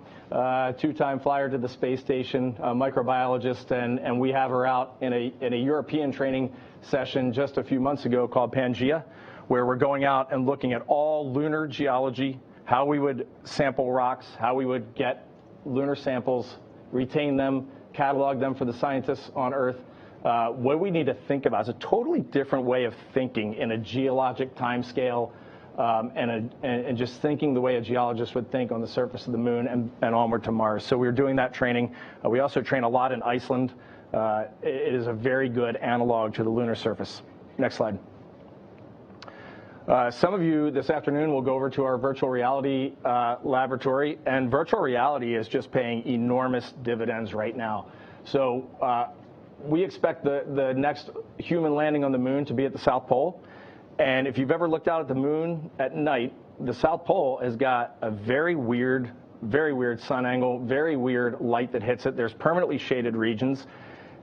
Two-time flyer to the space station, a microbiologist, and we have her out in a European training session just a few months ago called Pangea, where we're going out and looking at all lunar geology, how we would sample rocks, how we would get lunar samples, retain them, catalog them for the scientists on Earth. What we need to think about is a totally different way of thinking in a geologic timescale, and just thinking the way a geologist would think on the surface of the moon and onward to Mars. So we're doing that training. We also train a lot in Iceland. It is a very good analog to the lunar surface. Next slide. Some of you this afternoon will go over to our virtual reality laboratory, and virtual reality is just paying enormous dividends right now. So we expect the next human landing on the moon to be at the South Pole. And if you've ever looked out at the moon at night, the South Pole has got a very weird sun angle, very weird light that hits it. There's permanently shaded regions.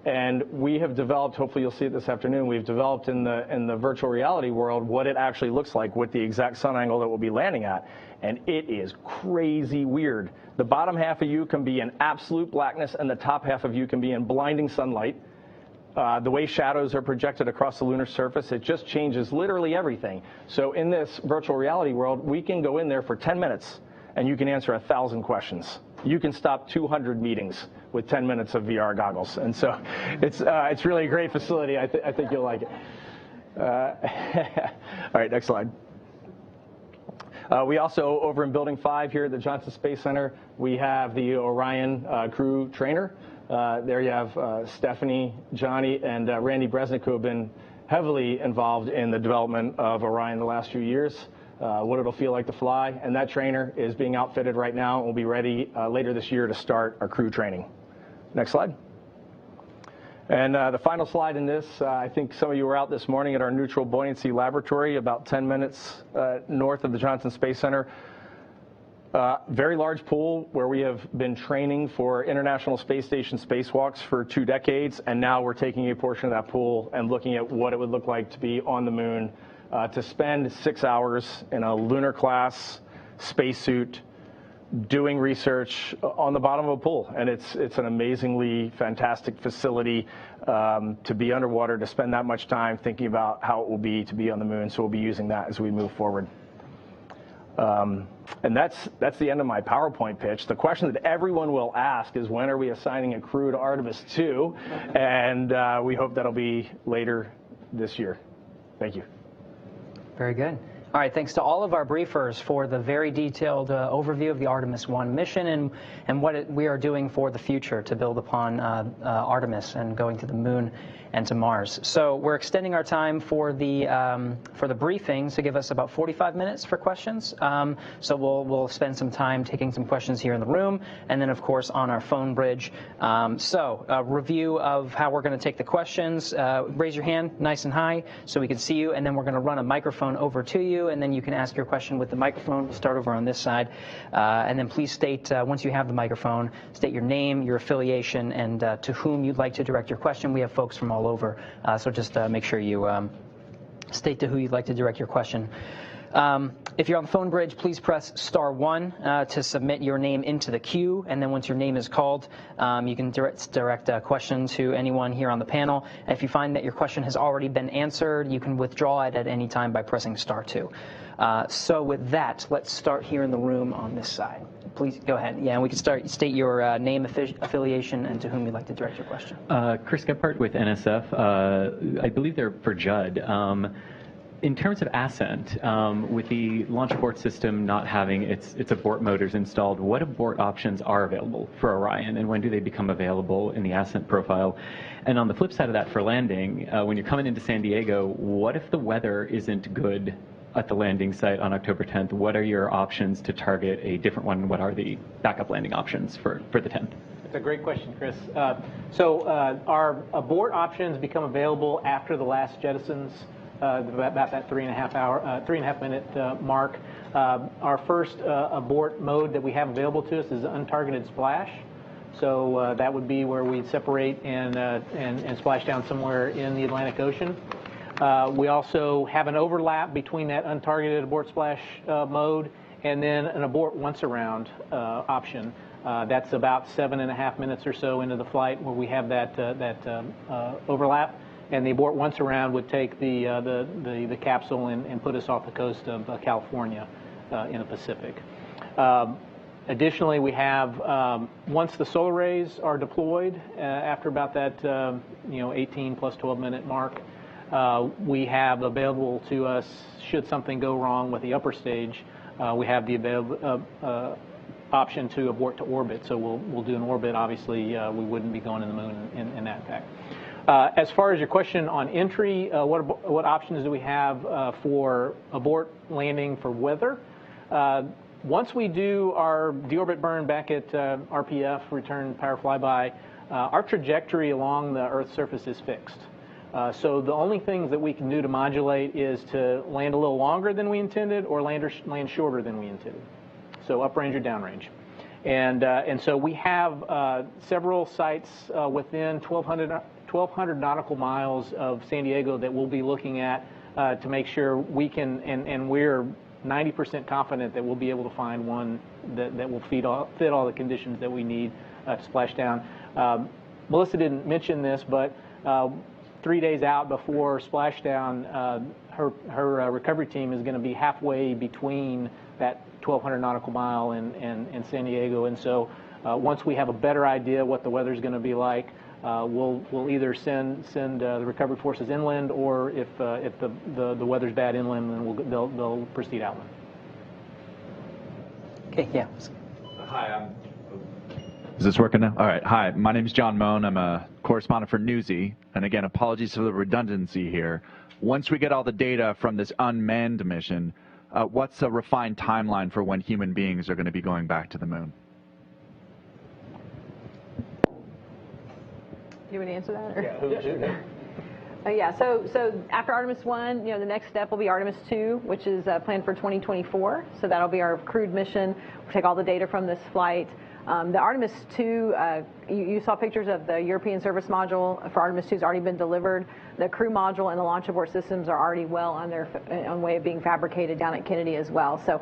And we have developed, hopefully you'll see it this afternoon, we've developed in the virtual reality world what it actually looks like with the exact sun angle that we'll be landing at. And it is crazy weird. The bottom half of you can be in absolute blackness, and the top half of you can be in blinding sunlight. The way shadows are projected across the lunar surface, it just changes literally everything. So in this virtual reality world, we can go in there for 10 minutes, and you can answer 1,000 questions. You can stop 200 meetings with 10 minutes of VR goggles. And so it's really a great facility. I think you'll like it. All right, next slide. We also, over in Building 5 here at the Johnson Space Center, we have the Orion crew trainer. There you have Stephanie, Johnny, and Randy Bresnick, who have been heavily involved in the development of Orion the last few years. What it'll feel like to fly, and that trainer is being outfitted right now and will be ready later this year to start our crew training. Next slide. And the final slide in this, I think some of you were out this morning at our neutral buoyancy laboratory about 10 minutes north of the Johnson Space Center. Very large pool where we have been training for International Space Station spacewalks for 2 decades, and now we're taking a portion of that pool and looking at what it would look like to be on the moon. To spend 6 hours in a lunar class spacesuit doing research on the bottom of a pool, and it's an amazingly fantastic facility to be underwater, to spend that much time thinking about how it will be to be on the moon. So we'll be using that as we move forward. And that's the end of my PowerPoint pitch. The question that everyone will ask is, when are we assigning a crew to Artemis 2? And we hope that'll be later this year. Thank you. Very good. All right, thanks to all of our briefers for the very detailed overview of the Artemis 1 mission and what we are doing for the future to build upon Artemis and going to the moon and to Mars. So we're extending our time for the briefing to give us about 45 minutes for questions. So we'll spend some time taking some questions here in the room, and then of course on our phone bridge. So a review of how we're going to take the questions. Raise your hand nice and high so we can see you, and then we're going to run a microphone over to you, and then you can ask your question with the microphone. We'll start over on this side, and then please state, once you have the microphone, state your name, your affiliation, and to whom you'd like to direct your question. We have folks from all over, so just make sure you state to who you'd like to direct your question. If you're on the phone bridge, please press *1 to submit your name into the queue, and then once your name is called, you can direct a question to anyone here on the panel. And if you find that your question has already been answered, you can withdraw it at any time by pressing *2. So with that, let's start here in the room on this side. Please go ahead. Yeah, and we can state your name, affiliation, and to whom you'd like to direct your question. Chris Gephardt with NSF. I believe they're for Judd. In terms of ascent, with the launch abort system not having its abort motors installed, what abort options are available for Orion, and when do they become available in the ascent profile? And on the flip side of that, for landing, when you're coming into San Diego, what if the weather isn't good at the landing site on October 10th? What are your options to target a different one? What are the backup landing options for the 10th? That's a great question, Chris. So our abort options become available after the last jettisons, about that 3.5 minute mark. Our first abort mode that we have available to us is untargeted splash. So that would be where we'd separate and splash down somewhere in the Atlantic Ocean. We also have an overlap between that untargeted abort splash mode and then an abort once around option. That's about 7.5 minutes or so into the flight where we have that overlap. And the abort once around would take the capsule and put us off the coast of California in the Pacific. Additionally, we have, once the solar arrays are deployed, after about that 18 plus 12 minute mark, we have available to us, should something go wrong with the upper stage, we have the option to abort to orbit. So we'll do an orbit. Obviously, we wouldn't be going to the moon in that fact. As far as your question on entry, what options do we have for abort landing for weather? Once we do our deorbit burn back at RPF, return power flyby, our trajectory along the Earth's surface is fixed. So the only things that we can do to modulate is to land a little longer than we intended or land shorter than we intended. So uprange or downrange. And so we have several sites within 1,200 nautical miles of San Diego that we'll be looking at to make sure we can, and we're 90% confident that we'll be able to find one that will fit all the conditions that we need to splash down. Melissa didn't mention this, but 3 days out before splashdown, her recovery team is going to be halfway between that 1,200 nautical mile and San Diego. And so once we have a better idea what the weather's going to be like, we'll either send the recovery forces inland, or if the weather's bad inland, then they'll proceed outland. Okay, yeah. Hi, is this working now? All right. Hi, my name is John Moan. I'm a correspondent for Newsy. And again, apologies for the redundancy here. Once we get all the data from this unmanned mission, what's a refined timeline for when human beings are going to be going back to the moon? You want to answer that? Or? Yeah. Yeah. So after Artemis 1, the next step will be Artemis 2, which is planned for 2024. So that'll be our crewed mission. We'll take all the data from this flight. The Artemis 2, you saw pictures of the European service module for Artemis 2 has already been delivered. The crew module and the launch abort systems are already well on their way of being fabricated down at Kennedy as well. So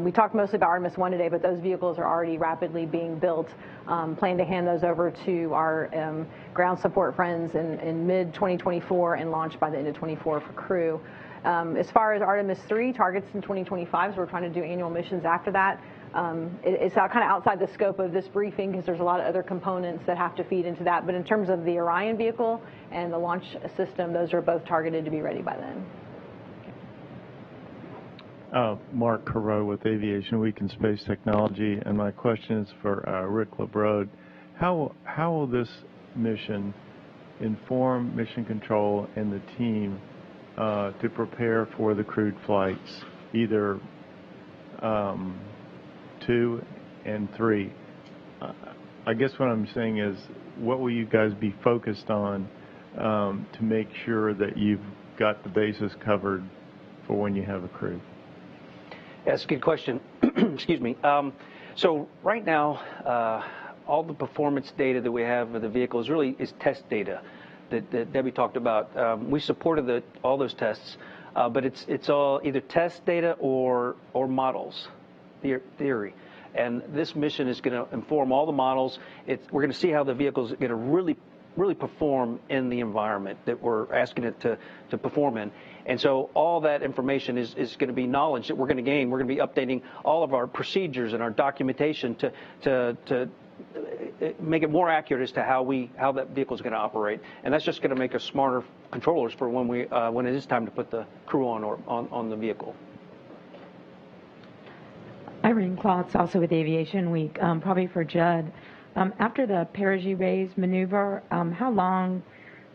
we talked mostly about Artemis 1 today, but those vehicles are already rapidly being built. Plan to hand those over to our ground support friends in mid-2024 and launch by the end of 24 for crew. As far as Artemis 3, targets in 2025, so we're trying to do annual missions after that. It's kind of outside the scope of this briefing because there's a lot of other components that have to feed into that. But in terms of the Orion vehicle and the launch system, those are both targeted to be ready by then. Mark Carreau with Aviation Week and Space Technology, and my question is for Rick LeBrode. How will this mission inform Mission Control and the team to prepare for the crewed flights, either 2 and 3? I guess what I'm saying is, what will you guys be focused on to make sure that you've got the bases covered for when you have a crew? Yeah, that's a good question. Excuse me. So right now, all the performance data that we have of the vehicles really is test data that Debbie talked about. We supported all those tests, but it's all either test data or models, theory. And this mission is going to inform all the models. We're going to see how the vehicles are going to really perform in the environment that we're asking it to perform in. And so all that information is going to be knowledge that we're going to gain. We're going to be updating all of our procedures and our documentation to make it more accurate as to how that vehicle is going to operate. And that's just going to make us smarter controllers for when it is time to put the crew on the vehicle. Irene Klotz, also with Aviation Week, probably for Judd. After the perigee raise maneuver, how long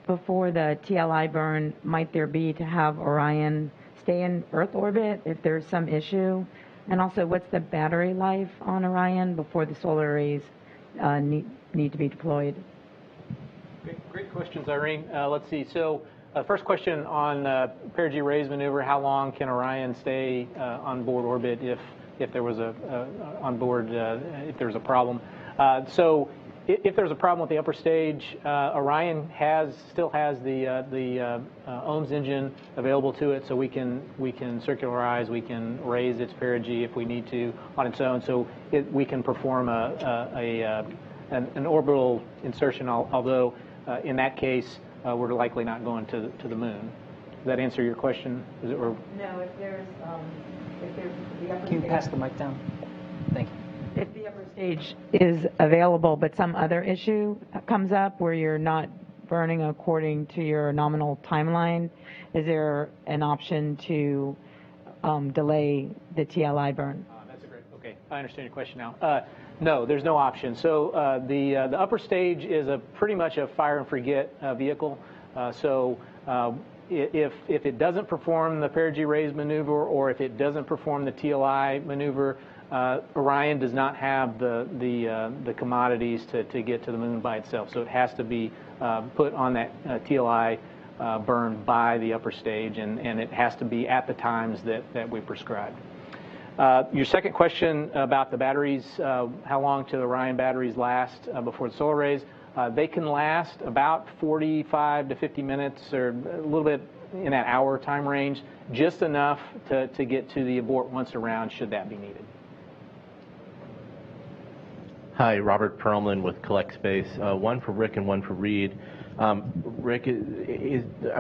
before the TLI burn might there be to have Orion stay in Earth orbit if there's some issue? And also, what's the battery life on Orion before the solar arrays need to be deployed? Great questions, Irene. Let's see. So first question on perigee raise maneuver, how long can Orion stay on board orbit if there was a problem? So if there's a problem with the upper stage, Orion still has the OMS engine available to it, so we can circularize, we can raise its perigee if we need to on its own, so we can perform an orbital insertion. Although in that case, we're likely not going to the moon. Does that answer your question? No, if there's the upper Can you pass the mic down? Thank you. If the upper stage is available, but some other issue comes up where you're not burning according to your nominal timeline, is there an option to delay the TLI burn? That's a great. Okay, I understand your question now. No, there's no option. So the upper stage is pretty much a fire and forget vehicle. If it doesn't perform the perigee raise maneuver, or if it doesn't perform the TLI maneuver, Orion does not have the commodities to get to the moon by itself. So it has to be put on that TLI burn by the upper stage, and it has to be at the times that we prescribe. Your second question about the batteries, how long do the Orion batteries last before the solar arrays? They can last about 45 to 50 minutes, or a little bit in that hour time range, just enough to get to the abort once around should that be needed. Hi, Robert Perlman with Collect Space. One for Rick and one for Reed. Rick,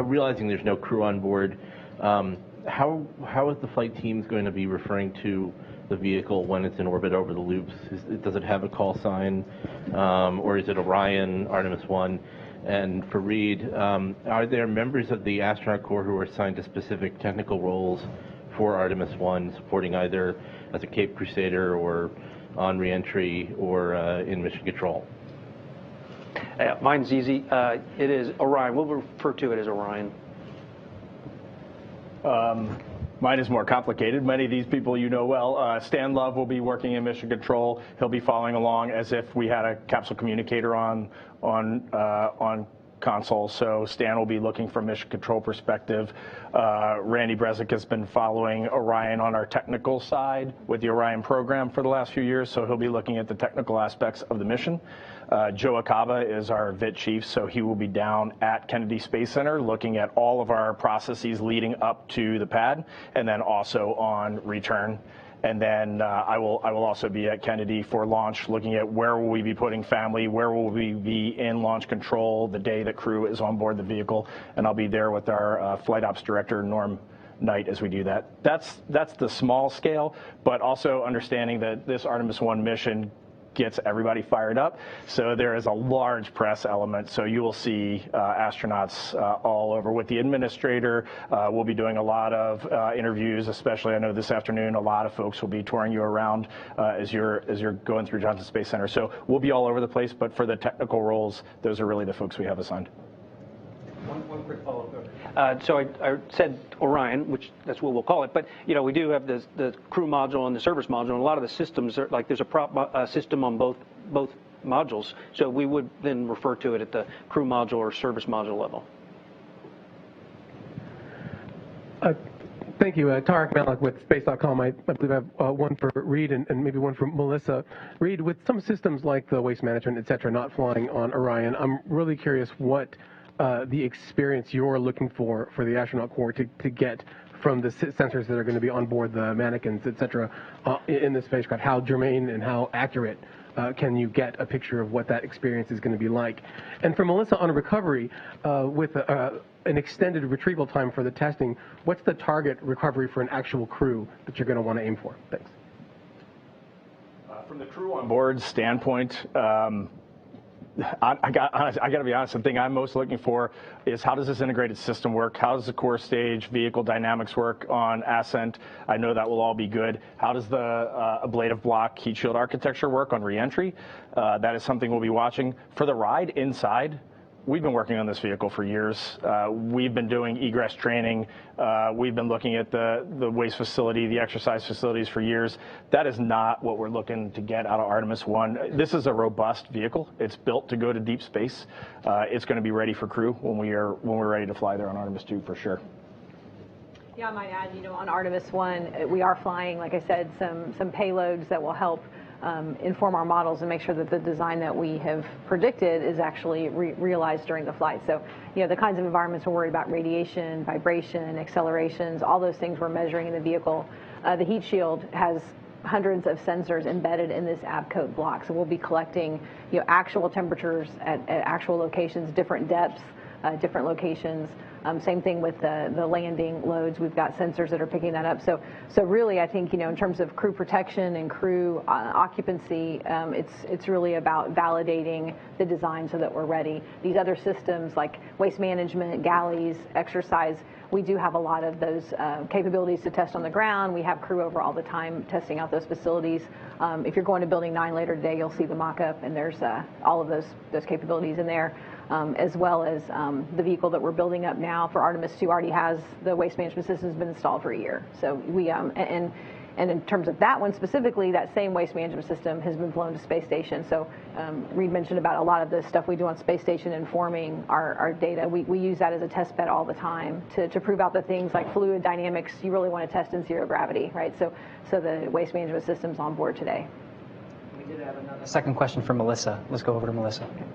realizing there's no crew on board, how is the flight teams going to be referring to the vehicle when it's in orbit over the loops? Does it have a call sign, or is it Orion, Artemis 1? And for Reed, are there members of the astronaut corps who are assigned to specific technical roles for Artemis 1, supporting either as a Cape Crusader or on reentry or in mission control? Mine's easy. It is Orion. We'll refer to it as Orion. Mine is more complicated. Many of these people you know well. Stan Love will be working in mission control. He'll be following along as if we had a capsule communicator on console. So Stan will be looking from mission control perspective. Randy Brezick has been following Orion on our technical side with the Orion program for the last few years, so he'll be looking at the technical aspects of the mission. Joe Acaba is our VIT chief, so he will be down at Kennedy Space Center looking at all of our processes leading up to the pad, and then also on return. And then I will also be at Kennedy for launch, looking at where will we be putting family, where will we be in launch control the day that crew is on board the vehicle, and I'll be there with our flight ops director, Norm Knight, as we do that. That's the small scale, but also understanding that this Artemis 1 mission gets everybody fired up. So there is a large press element. So you will see astronauts all over. With the administrator, we'll be doing a lot of interviews, especially I know this afternoon, a lot of folks will be touring you around as you're going through Johnson Space Center. So we'll be all over the place, but for the technical roles, those are really the folks we have assigned. One quick follow-up. So I said Orion, which that's what we'll call it, but we do have the crew module and the service module, and a lot of the systems are like there's a prop system on both modules. So we would then refer to it at the crew module or service module level. Thank you. Tarek Malik with Space.com. I believe I have one for Reed and maybe one for Melissa. Reed, with some systems like the waste management, et cetera, not flying on Orion, I'm really curious what the experience you're looking for the astronaut corps to get from the sensors that are going to be on board the mannequins, et cetera, in the spacecraft. How germane and how accurate can you get a picture of what that experience is going to be like? And for Melissa, on recovery, with an extended retrieval time for the testing, what's the target recovery for an actual crew that you're going to want to aim for? Thanks. From the crew on board standpoint, I got to be honest, the thing I'm most looking for is how does this integrated system work? How does the core stage vehicle dynamics work on ascent? I know that will all be good. How does the ablative block heat shield architecture work on reentry? That is something we'll be watching. For the ride inside, we've been working on this vehicle for years. We've been doing egress training. We've been looking at the waste facility, the exercise facilities for years. That is not what we're looking to get out of Artemis 1. This is a robust vehicle. It's built to go to deep space. It's going to be ready for crew when we're ready to fly there on Artemis 2 for sure. Yeah, I might add, on Artemis 1, we are flying, like I said, some payloads that will help inform our models and make sure that the design that we have predicted is actually realized during the flight. So, the kinds of environments we're worried about, radiation, vibration, accelerations, all those things we're measuring in the vehicle. The heat shield has hundreds of sensors embedded in this abcoat block. So we'll be collecting, actual temperatures at actual locations, different depths, different locations. Same thing with the landing loads. We've got sensors that are picking that up. So really, I think, in terms of crew protection and crew occupancy, it's really about validating the design so that we're ready. These other systems like waste management, galleys, exercise, we do have a lot of those capabilities to test on the ground. We have crew over all the time testing out those facilities. If you're going to Building 9 later today, you'll see the mock-up, and there's all of those capabilities in there. As well as the vehicle that we're building up now for Artemis 2 already has the waste management system has been installed for a year. So we and in terms of that one specifically, that same waste management system has been flown to space station. So Reed mentioned about a lot of the stuff we do on space station informing our data. We use that as a test bed all the time to prove out the things like fluid dynamics you really want to test in zero gravity, right? So the waste management system's on board today. We did have another second question from Melissa. Let's go over to Melissa. Okay.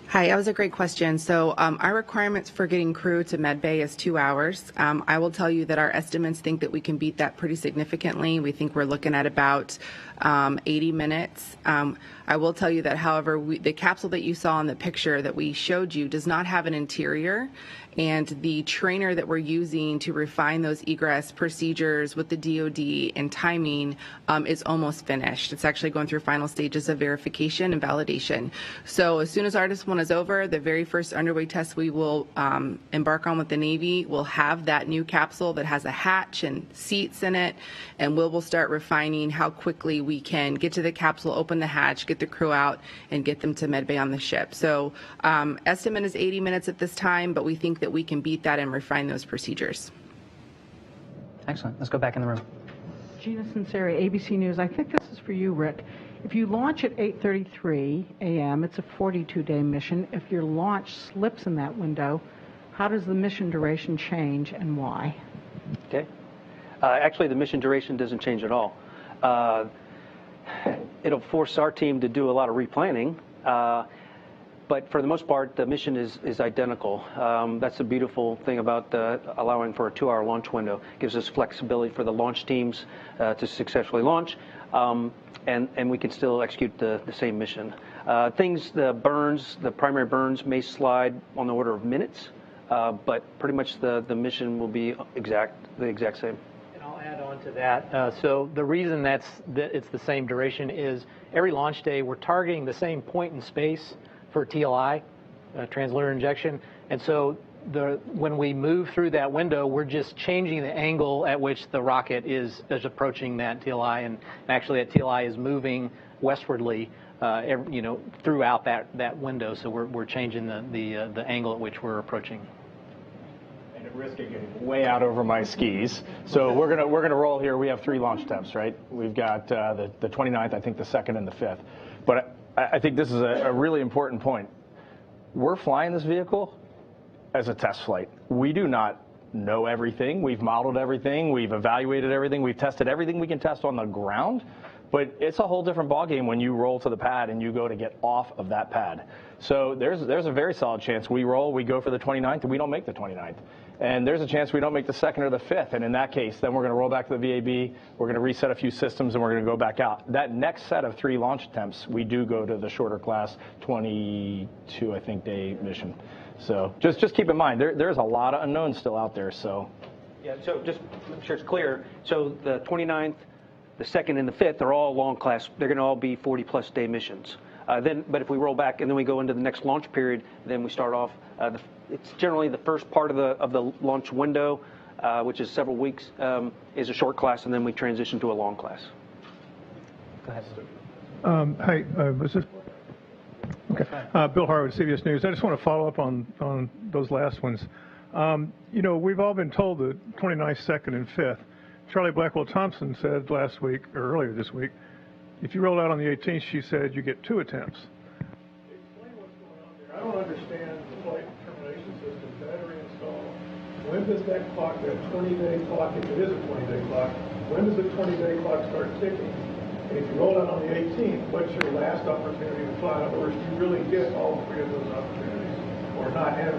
Hi, that was a great question. So our requirements for getting crew to medbay is 2 hours. I will tell you that our estimates think that we can beat that pretty significantly. We think we're looking at about 80 minutes. I will tell you that, however, the capsule that you saw in the picture that we showed you does not have an interior, and the trainer that we're using to refine those egress procedures with the DoD and timing is almost finished. It's actually going through final stages of verification and validation. So as soon as Artemis 1 is over, the very first underway test we will embark on with the Navy will have that new capsule that has a hatch and seats in it, and we'll start refining how quickly we can get to the capsule, open the hatch, get the crew out, and get them to medbay on the ship. So estimate is 80 minutes at this time, but we think that we can beat that and refine those procedures. Excellent. Let's go back in the room. Gina Sinceri, ABC News. I think this is for you, Rick. If you launch at 8:33 a.m., it's a 42-day mission. If your launch slips in that window, how does the mission duration change and why? Okay. Actually, the mission duration doesn't change at all. It'll force our team to do a lot of replanning, but for the most part, the mission is identical. That's the beautiful thing about allowing for a 2-hour launch window. It gives us flexibility for the launch teams to successfully launch, and we can still execute the same mission. The primary burns may slide on the order of minutes, but pretty much the mission will be the exact same. Add on to that. So the reason that it's the same duration is every launch day we're targeting the same point in space for TLI, translunar injection, and so when we move through that window, we're just changing the angle at which the rocket is approaching that TLI, and actually that TLI is moving westwardly, throughout that window. So we're changing the angle at which we're approaching. At risk of getting way out over my skis. So we're gonna roll here. We have 3 launch attempts, right? We've got the 29th, I think the 2nd and the 5th. But I think this is a really important point. We're flying this vehicle as a test flight. We do not know everything. We've modeled everything. We've evaluated everything. We've tested everything we can test on the ground. But it's a whole different ballgame when you roll to the pad and you go to get off of that pad. So there's a very solid chance we go for the 29th, and we don't make the 29th. And there's a chance we don't make the 2nd or the 5th. And in that case, then we're going to roll back to the VAB, we're going to reset a few systems, and we're going to go back out. That next set of 3 launch attempts, we do go to the shorter class 22, I think, day mission. So just keep in mind, there's a lot of unknowns still out there. So yeah, so just to make sure it's clear, so the 29th, the 2nd, and the 5th, they're all long class. They're going to all be 40-plus day missions. But if we roll back and then we go into the next launch period, then we start off. It's generally the first part of the launch window, which is several weeks, is a short class, and then we transition to a long class. Go ahead. Hi, was this? Okay. Bill Harwood, CBS News. I just want to follow up on those last ones. We've all been told the 29th, 2nd, and 5th. Charlie Blackwell Thompson said last week, or earlier this week, if you roll out on the 18th, she said you get 2 attempts. Explain what's going on there. I don't understand the flight termination system, battery install. When does that clock, that 20-day clock, if it is a 20-day clock, when does the 20-day clock start ticking? And if you roll out on the 18th, what's your last opportunity to fly? In other words, do you really get all 3 of those opportunities or not? And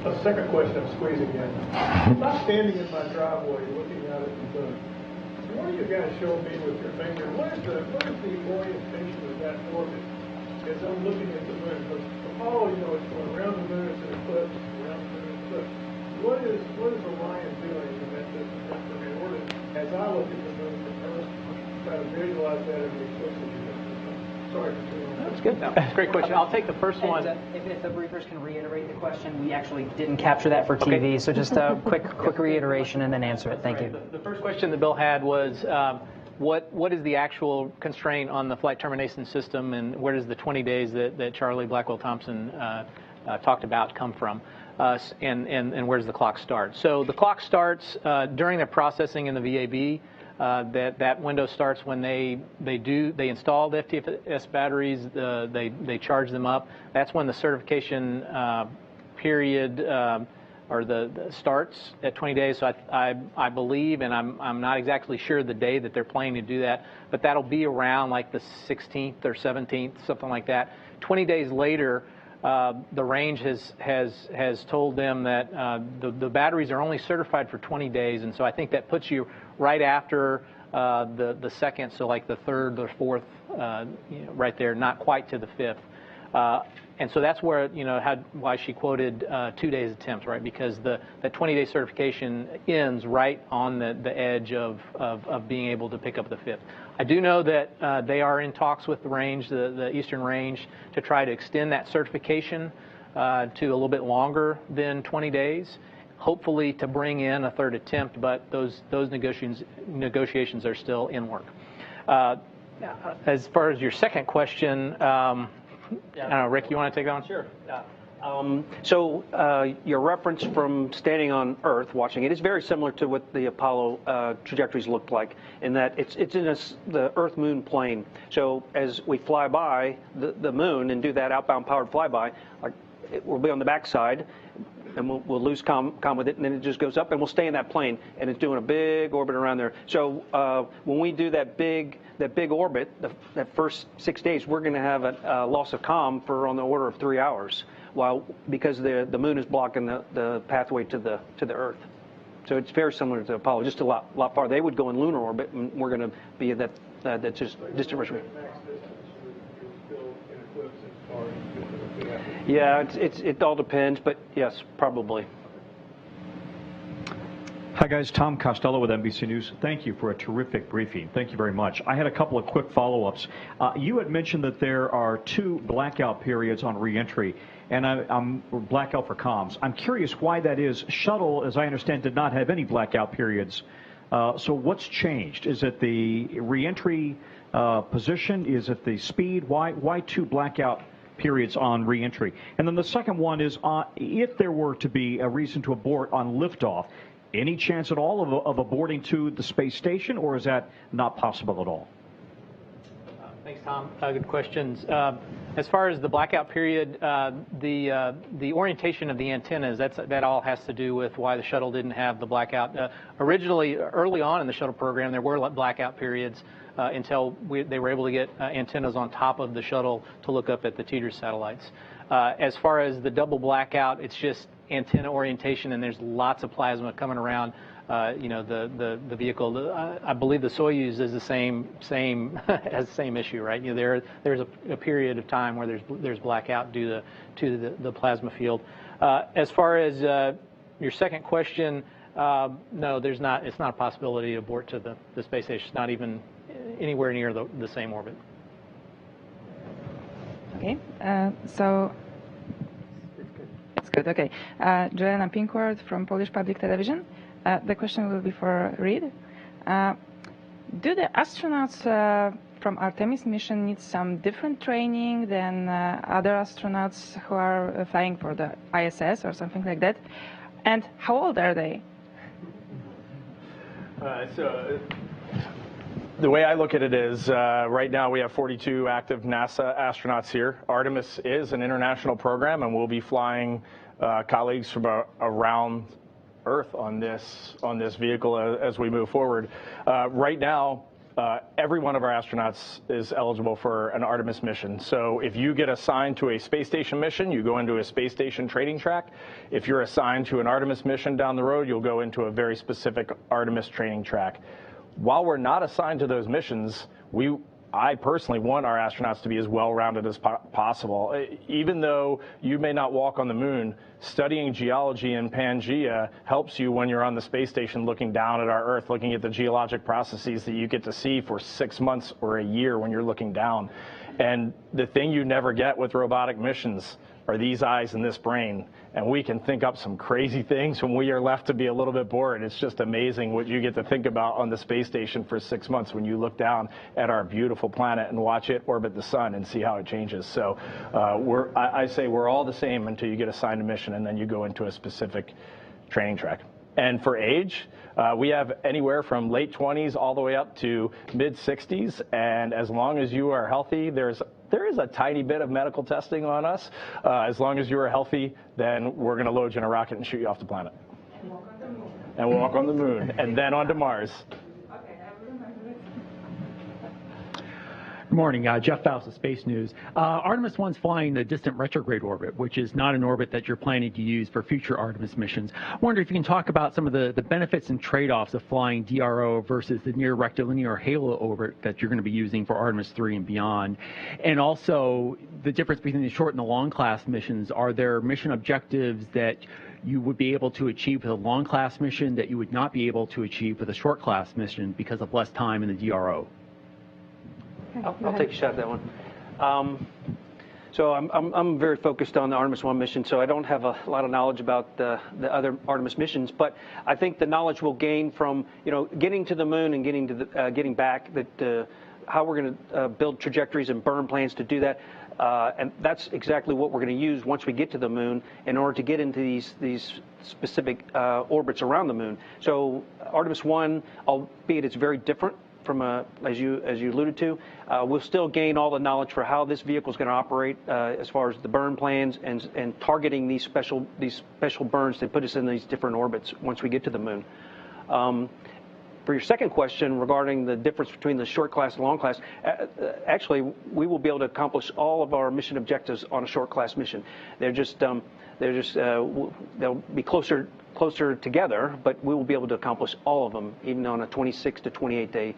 a second question I'm squeezing in. I'm not standing in my driveway looking out at the moon. What are you guys showing me with your finger? What is the orientation of that orbit as I'm looking at the moon? Because Apollo, it's going around the moon, it's an eclipse, around the moon, eclipse. What is Orion doing in that distance? In order, as I look at the moon from Earth, try to visualize that as an eclipse. Sorry for too long. That's good. No, that's a great question. I'll take the first one. If the briefers can reiterate the question, we actually didn't capture that for TV, okay. So just a quick reiteration and then answer it. Thank you. The first question that Bill had was, what is the actual constraint on the flight termination system, and where does the 20 days that Charlie Blackwell Thompson talked about come from, and where does the clock start? So the clock starts during the processing in the VAB. That window starts when they install the FTFS batteries, they charge them up. That's when the certification period or the starts at 20 days. So I believe, and I'm not exactly sure the day that they're planning to do that, but that'll be around like the 16th or 17th, something like that. 20 days later, the range has told them that the batteries are only certified for 20 days, and so I think that puts you right after the 2nd, so like the 3rd or 4th, right there, not quite to the 5th. And so that's where, why she quoted 2 days attempts, right? Because the 20-day certification ends right on the edge of being able to pick up the 5th. I do know that they are in talks with the range, the Eastern Range, to try to extend that certification to a little bit longer than 20 days, hopefully to bring in a 3rd attempt, but those negotiations are still in work. As far as your second question, I don't know, Rick, you want to take that one? Sure. Your reference from standing on Earth watching it is very similar to what the Apollo trajectories looked like, in that it's in the Earth-Moon plane. So as we fly by the moon and do that outbound powered flyby, we'll be on the backside, and we'll lose comm with it, and then it just goes up, and we'll stay in that plane, and it's doing a big orbit around there. So when we do that big orbit, that first 6 days, we're going to have a loss of comm for on the order of 3 hours, because the moon is blocking the pathway to the Earth. So it's very similar to Apollo, just a lot farther. They would go in lunar orbit, and we're going to be at that just distant reach. Yeah, it all depends, but yes, probably. Hi guys, Tom Costello with NBC News. Thank you for a terrific briefing. Thank you very much. I had a couple of quick follow-ups. You had mentioned that there are 2 blackout periods on reentry, and I'm blackout for comms. I'm curious why that is. Shuttle, as I understand, did not have any blackout periods. So what's changed? Is it the reentry position? Is it the speed? Why 2 blackout periods on reentry? And then the second one is, if there were to be a reason to abort on liftoff, any chance at all of aborting to the space station, or is that not possible at all? Thanks, Tom. Good questions. As far as the blackout period, the orientation of the antennas, that all has to do with why the shuttle didn't have the blackout. Originally, early on in the shuttle program, there were blackout periods until they were able to get antennas on top of the shuttle to look up at the teeter satellites. As far as the double blackout, it's just antenna orientation, and there's lots of plasma coming around. The vehicle. I believe the Soyuz is the same has the same issue, right? There's a period of time where there's blackout due to the plasma field. As far as your second question, no, there's not. It's not a possibility to abort to the space station. It's not even anywhere near the same orbit. Okay, so it's good. Okay, Joanna Pinkward from Polish Public Television. The question will be for Reed. Do the astronauts from Artemis mission need some different training than other astronauts who are flying for the ISS or something like that? And how old are they? The way I look at it is, right now we have 42 active NASA astronauts here. Artemis is an international program, and we'll be flying colleagues from around Earth on this vehicle as we move forward. Right now, every one of our astronauts is eligible for an Artemis mission. So if you get assigned to a space station mission, you go into a space station training track. If you're assigned to an Artemis mission down the road, you'll go into a very specific Artemis training track. While we're not assigned to those missions, I personally want our astronauts to be as well-rounded as possible. Even though you may not walk on the moon, studying geology in Pangea helps you when you're on the space station looking down at our Earth, looking at the geologic processes that you get to see for 6 months or a year when you're looking down. And the thing you never get with robotic missions are these eyes and this brain. And we can think up some crazy things when we are left to be a little bit bored. It's just amazing what you get to think about on the space station for 6 months when you look down at our beautiful planet and watch it orbit the sun and see how it changes. So I say we're all the same until you get assigned a mission, and then you go into a specific training track. And for age, we have anywhere from late 20s all the way up to mid 60s. And as long as you are healthy, there is a tiny bit of medical testing on us. As long as you are healthy, then we're going to load you in a rocket and shoot you off the planet. And walk on the moon, and then onto Mars. Good morning, Jeff Faust of Space News. Artemis 1's flying the distant retrograde orbit, which is not an orbit that you're planning to use for future Artemis missions. I wonder if you can talk about some of the benefits and trade-offs of flying DRO versus the near rectilinear halo orbit that you're going to be using for Artemis 3 and beyond. And also the difference between the short and the long class missions. Are there mission objectives that you would be able to achieve with a long class mission that you would not be able to achieve with a short class mission because of less time in the DRO? I'll take a shot at that one. So I'm very focused on the Artemis 1 mission, so I don't have a lot of knowledge about the other Artemis missions. But I think the knowledge we'll gain from getting to the moon and getting back, how we're going to build trajectories and burn plans to do that. And that's exactly what we're going to use once we get to the moon in order to get into these specific orbits around the moon. So Artemis 1, albeit it's very different from as you alluded to, we'll still gain all the knowledge for how this vehicle is going to operate as far as the burn plans and targeting these special burns that put us in these different orbits once we get to the moon. For your second question regarding the difference between the short class and long class, actually we will be able to accomplish all of our mission objectives on a short class mission. They'll be closer together, but we will be able to accomplish all of them, even on a 26 to 28 day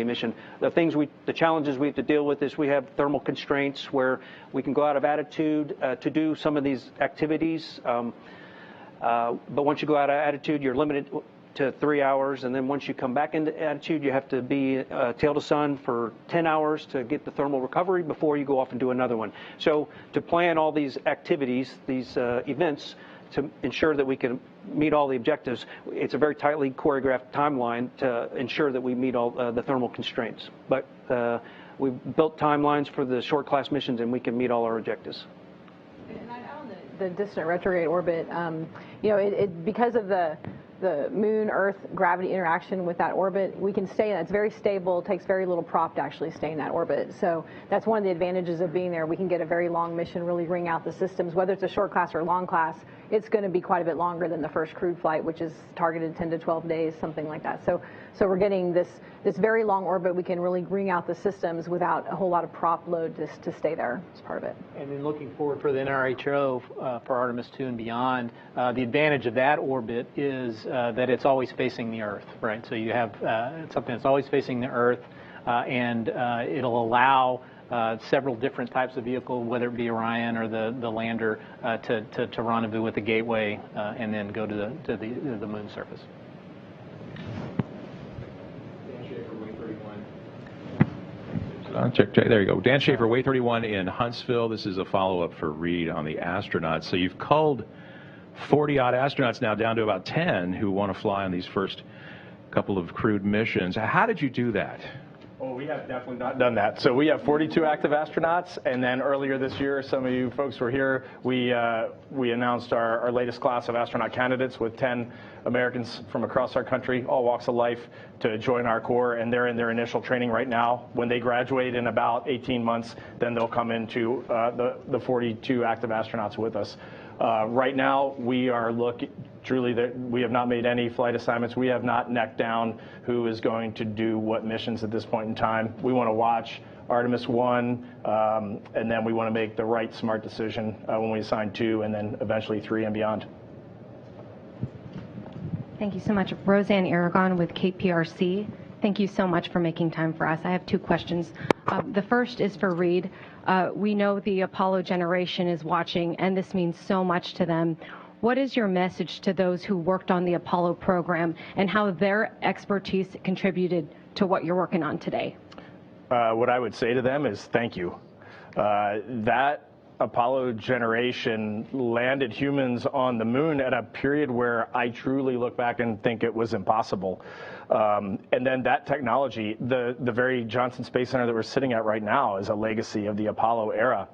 mission. The challenges we have to deal with is we have thermal constraints where we can go out of attitude to do some of these activities. But once you go out of attitude, you're limited to 3 hours, and then once you come back into attitude, you have to be tail to sun for 10 hours to get the thermal recovery before you go off and do another one. So to plan all these activities, these events, to ensure that we can meet all the objectives, it's a very tightly choreographed timeline to ensure that we meet all the thermal constraints. But we've built timelines for the short class missions, and we can meet all our objectives. And on the distant retrograde orbit, because of the Moon-Earth gravity interaction with that orbit, we can stay in that. It's very stable. It takes very little prop to actually stay in that orbit. So that's one of the advantages of being there. We can get a very long mission, really wring out the systems. Whether it's a short class or long class, it's going to be quite a bit longer than the first crewed flight, which is targeted 10 to 12 days, something like that. So we're getting this very long orbit. We can really wring out the systems without a whole lot of prop load to stay there as part of it. And then looking forward for the NRHO for Artemis 2 and beyond, the advantage of that orbit is that it's always facing the Earth, right? So you have something that's always facing the Earth, and it'll allow several different types of vehicle, whether it be Orion or the lander, to rendezvous with the gateway and then go to the moon surface. Check. There you go. Dan Schaefer, Way 31 in Huntsville. This is a follow-up for Reed on the astronauts. So you've culled 40-odd astronauts now down to about 10 who want to fly on these first couple of crewed missions. How did you do that? Oh, we have definitely not done that. So we have 42 active astronauts, and then earlier this year, some of you folks were here, we announced our latest class of astronaut candidates with 10 Americans from across our country, all walks of life, to join our Corps, and they're in their initial training right now. When they graduate in about 18 months, then they'll come into the 42 active astronauts with us. Right now, we are we have not made any flight assignments. We have not necked down who is going to do what missions at this point in time. We want to watch Artemis 1, and then we want to make the right smart decision when we assign 2, and then eventually 3 and beyond. Thank you so much. Roseanne Aragon with KPRC. Thank you so much for making time for us. I have 2 questions. The first is for Reed. We know the Apollo generation is watching, and this means so much to them. What is your message to those who worked on the Apollo program and how their expertise contributed to what you're working on today? What I would say to them is thank you. That Apollo generation landed humans on the moon at a period where I truly look back and think it was impossible. And then that technology, the very Johnson Space Center that we're sitting at right now, is a legacy of the Apollo era.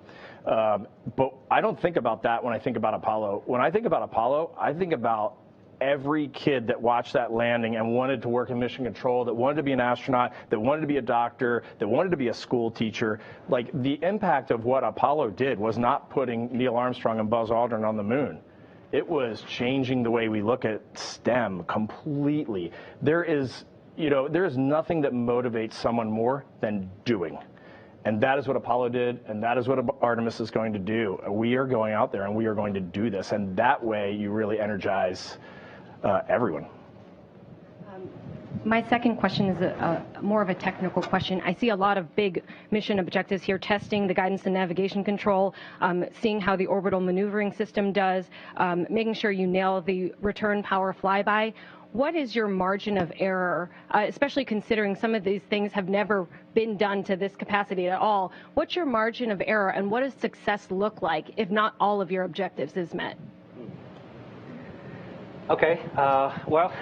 But I don't think about that when I think about Apollo. When I think about Apollo, I think about every kid that watched that landing and wanted to work in mission control, that wanted to be an astronaut, that wanted to be a doctor, that wanted to be a school teacher. Like, the impact of what Apollo did was not putting Neil Armstrong and Buzz Aldrin on the moon. It was changing the way we look at STEM completely. There is nothing that motivates someone more than doing. And that is what Apollo did, and that is what Artemis is going to do. We are going out there, and we are going to do this. And that way, you really energize everyone. My second question is more of a technical question. I see a lot of big mission objectives here: testing the guidance and navigation control, seeing how the orbital maneuvering system does, making sure you nail the return power flyby. What is your margin of error, especially considering some of these things have never been done to this capacity at all? What's your margin of error, and what does success look like if not all of your objectives is met? Okay, well,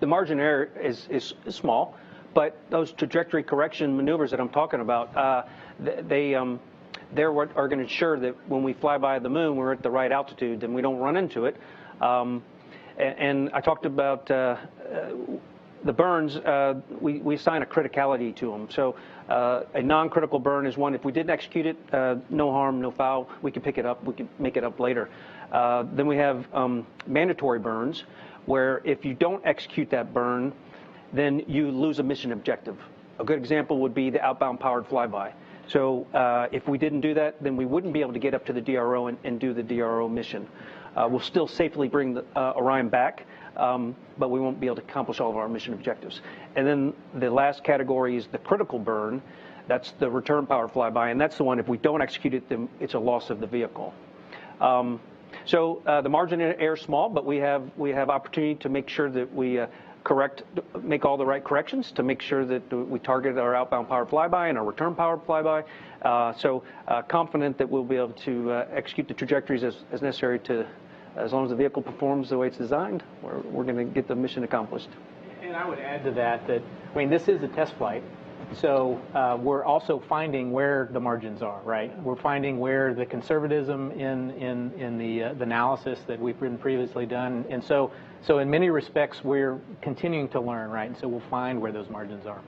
the margin of error is small, but those trajectory correction maneuvers that I'm talking about, they are going to ensure that when we fly by the moon, we're at the right altitude and we don't run into it. And I talked about the burns. We assign a criticality to them. So a non-critical burn is one, if we didn't execute it, no harm, no foul, we can pick it up, we can make it up later. Then we have mandatory burns, where if you don't execute that burn, then you lose a mission objective. A good example would be the outbound powered flyby. So if we didn't do that, then we wouldn't be able to get up to the DRO and do the DRO mission. We'll still safely bring the Orion back, but we won't be able to accomplish all of our mission objectives. And then the last category is the critical burn. That's the return power flyby, and that's the one, if we don't execute it, then it's a loss of the vehicle. So the margin of error is small, but we have opportunity to make sure that we make all the right corrections to make sure that we target our outbound powered flyby and our return powered flyby. So confident that we'll be able to execute the trajectories as necessary to, as long as the vehicle performs the way it's designed, we're going to get the mission accomplished. And I would add to that, I mean, this is a test flight. So we're also finding where the margins are, right? We're finding where the conservatism in the analysis that we've been previously done. And so in many respects, we're continuing to learn, right? And so we'll find where those margins are.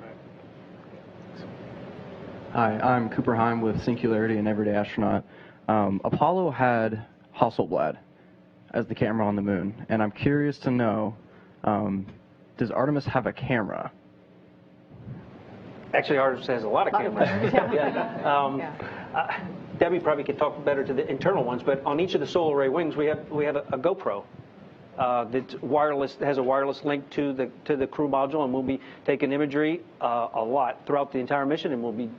Hi, I'm Cooper Heim with Singularity and Everyday Astronaut. Apollo had Hasselblad as the camera on the moon, and I'm curious to know, does Artemis have a camera? Actually, Artemis has a lot of cameras. Debbie probably could talk better to the internal ones, but on each of the solar array wings, we have a GoPro that's wireless, has a wireless link to the crew module, and we'll be taking imagery a lot throughout the entire mission, and we'll be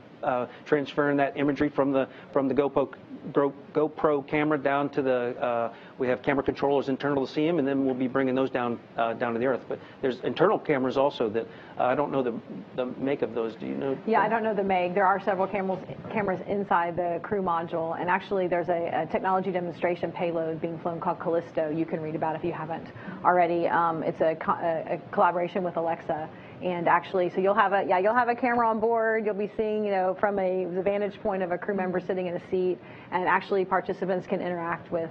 transferring that imagery from the GoPro camera down to the. We have camera controllers internal to see them, and then we'll be bringing those down to the Earth. But there's internal cameras also that I don't know the make of those. Do you know? Yeah, I don't know the make. There are several cameras inside the crew module, and actually there's a technology demonstration payload being flown called Callisto. You can read about if you haven't already. It's a collaboration with Alexa. And actually, so you'll have a camera on board. You'll be seeing, from the vantage point of a crew member sitting in a seat. And actually, participants can interact with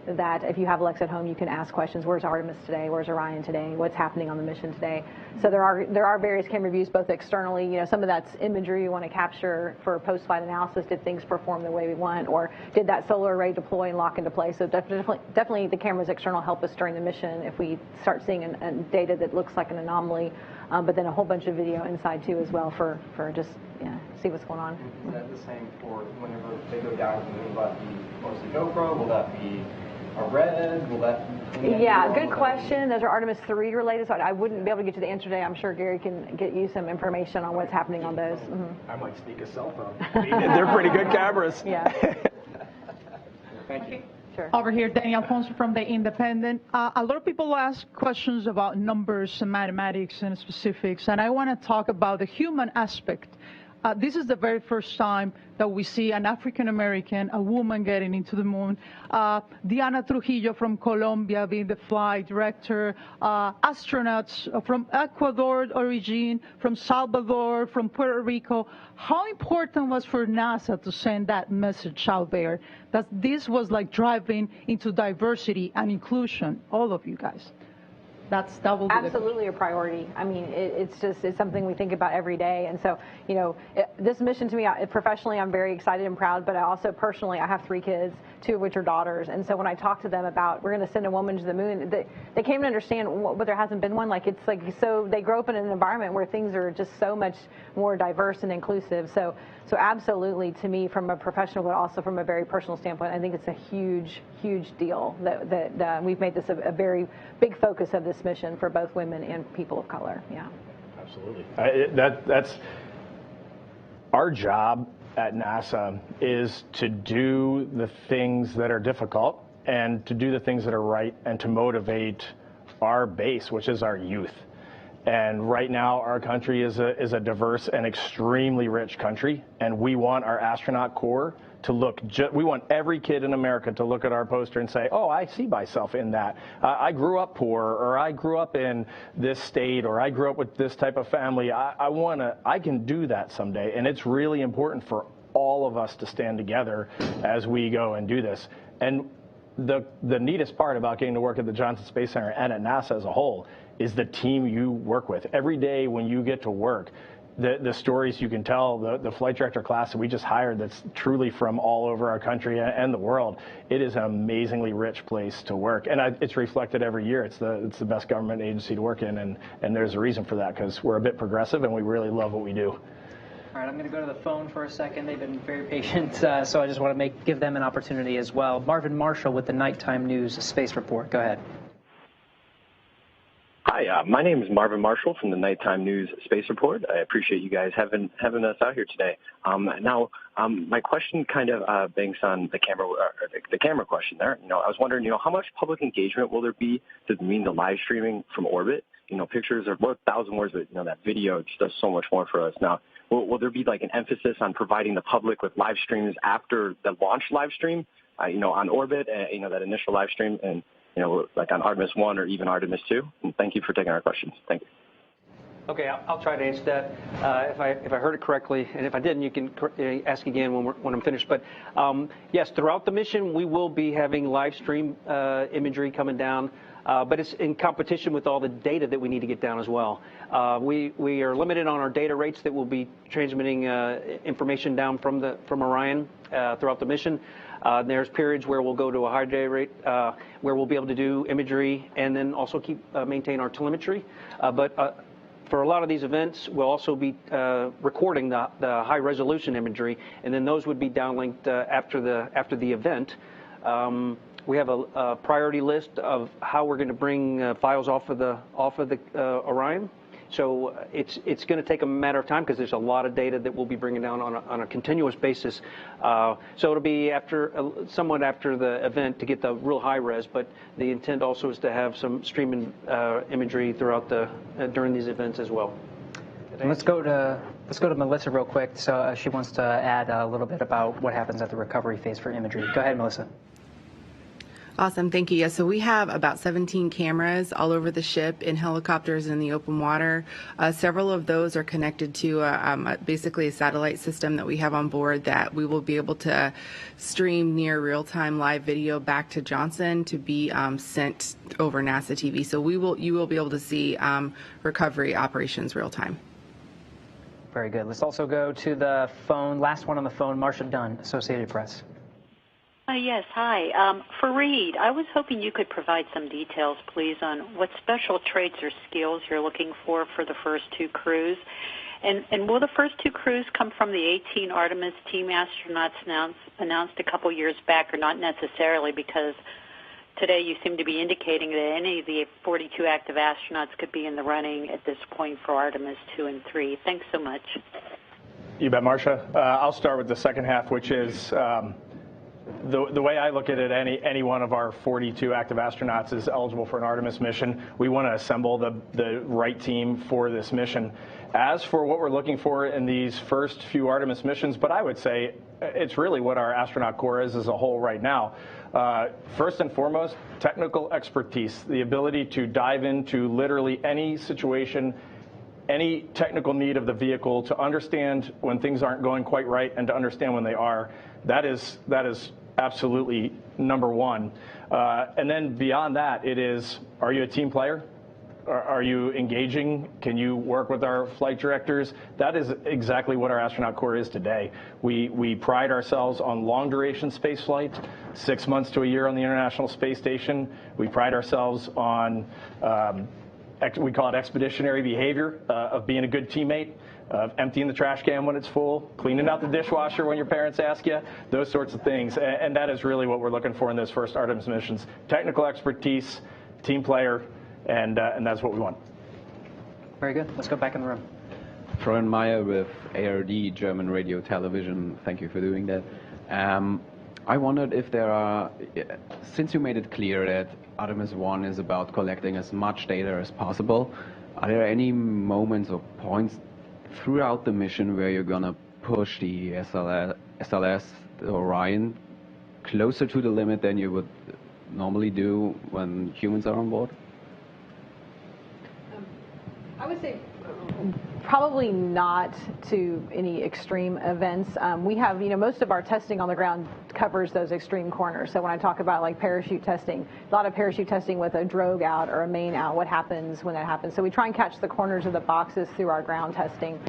that. If you have Alexa at home, you can ask questions. Where's Artemis today? Where's Orion today? What's happening on the mission today? So there are various camera views, both externally. Some of that's imagery you want to capture for post-flight analysis. Did things perform the way we want, or did that solar array deploy and lock into place? So definitely, the cameras external help us during the mission if we start seeing data that looks like an anomaly. But then a whole bunch of video inside too as well for just see what's going on. Is that the same for whenever they go down to the moon? Will that be mostly GoPro? Will that be a red? Will that be good question. Those are Artemis 3 related, so I wouldn't be able to get to the answer today. I'm sure Gary can get you some information on what's happening on those. Mm-hmm. I might sneak a cell phone. They're pretty good cameras. Yeah. Thank you. Sure. Over here, Daniel Alfonso from The Independent. A lot of people ask questions about numbers and mathematics and specifics, and I want to talk about the human aspect. This is the very first time that we see an African-American, a woman getting into the moon. Diana Trujillo from Colombia being the flight director. Astronauts from Ecuador origin, from Salvador, from Puerto Rico. How important was for NASA to send that message out there? That this was like driving into diversity and inclusion, all of you guys. That will be absolutely a priority. I mean, it's something we think about every day. And so, this mission to me, professionally, I'm very excited and proud, but I also personally, I have 3 kids, 2 of which are daughters. And so when I talk to them about, we're going to send a woman to the moon, they can't even understand but there hasn't been one. So they grow up in an environment where things are just so much more diverse and inclusive. So absolutely, to me, from a professional, but also from a very personal standpoint, I think it's a huge, huge deal that we've made this a very big focus of this mission for both women and people of color. Yeah. Absolutely. That's our job at NASA, is to do the things that are difficult and to do the things that are right and to motivate our base, which is our youth. And right now, our country is a diverse and extremely rich country, and we want our astronaut corps to look. We want every kid in America to look at our poster and say, "Oh, I see myself in that. I grew up poor, or I grew up in this state, or I grew up with this type of family. I can do that someday." And it's really important for all of us to stand together as we go and do this. And the neatest part about getting to work at the Johnson Space Center and at NASA as a whole is the team you work with. Every day when you get to work, the stories you can tell, the flight director class that we just hired that's truly from all over our country and the world, it is an amazingly rich place to work. And it's reflected every year. It's the best government agency to work in, and there's a reason for that, because we're a bit progressive and we really love what we do. All right, I'm going to go to the phone for a second. They've been very patient, so I just want to give them an opportunity as well. Marvin Marshall with the Nighttime News Space Report. Go ahead. Hi, my name is Marvin Marshall from the Nighttime News Space Report. I appreciate you guys having us out here today. My question kind of banks on the camera question there. I was wondering, how much public engagement will there be to mean the live streaming from orbit? Pictures are worth 1,000 words, but that video just does so much more for us. Now, will there be like an emphasis on providing the public with live streams after the launch live stream, on orbit, that initial live stream, and like on Artemis 1 or even Artemis 2? And thank you for taking our questions. Thank you. Okay, I'll try to answer that if I heard it correctly, and if I didn't, you can ask again when I'm finished. But yes, throughout the mission, we will be having live stream imagery coming down, but it's in competition with all the data that we need to get down as well. We are limited on our data rates that will be transmitting information down from Orion throughout the mission. There's periods where we'll go to a higher data rate, where we'll be able to do imagery and then also maintain our telemetry. But for a lot of these events, we'll also be recording the high resolution imagery, and then those would be downlinked after the event. We have a priority list of how we're going to bring files off of the Orion. So it's going to take a matter of time because there's a lot of data that we'll be bringing down on a continuous basis. So it'll be somewhat after the event to get the real high res, but the intent also is to have some streaming imagery throughout during these events as well. Let's go to Melissa real quick. So she wants to add a little bit about what happens at the recovery phase for imagery. Go ahead, Melissa. Awesome, thank you. Yeah, so we have about 17 cameras all over the ship, in helicopters, in the open water. Several of those are connected to basically a satellite system that we have on board that we will be able to stream near real-time live video back to Johnson to be sent over NASA TV. So you will be able to see recovery operations real-time. Very good. Let's also go to the phone. Last one on the phone, Marcia Dunn, Associated Press. Yes, hi. For Reed, I was hoping you could provide some details, please, on what special traits or skills you're looking for the first two crews. And will the first two crews come from the 18 Artemis team astronauts announced a couple years back, or not necessarily, because today you seem to be indicating that any of the 42 active astronauts could be in the running at this point for Artemis 2 and 3. Thanks so much. You bet, Marcia. I'll start with the second half, which is the way I look at it, any one of our 42 active astronauts is eligible for an Artemis mission. We want to assemble the right team for this mission. As for what we're looking for in these first few Artemis missions, but I would say it's really what our astronaut corps is as a whole right now. First and foremost, technical expertise, the ability to dive into literally any situation, any technical need of the vehicle, to understand when things aren't going quite right and to understand when they are. That is absolutely number one. And then beyond that, it is, are you a team player? Are you engaging? Can you work with our flight directors? That is exactly what our astronaut corps is today. We pride ourselves on long duration space flight, 6 months to a year on the International Space Station. We pride ourselves on we call it expeditionary behavior, of being a good teammate, of emptying the trash can when it's full, cleaning out the dishwasher when your parents ask you, those sorts of things. And that is really what we're looking for in those first Artemis missions. Technical expertise, team player, and that's what we want. Very good. Let's go back in the room. Florian Meyer with ARD, German Radio Television. Thank you for doing that. I wondered if there are, since you made it clear that Artemis 1 is about collecting as much data as possible, are there any moments or points throughout the mission where you're going to push the SLS, the Orion, closer to the limit than you would normally do when humans are on board? I would say Probably not to any extreme events. We have, most of our testing on the ground covers those extreme corners. So when I talk about like parachute testing, a lot of parachute testing with a drogue out or a main out, what happens when that happens? So we try and catch the corners of the boxes through our ground testing.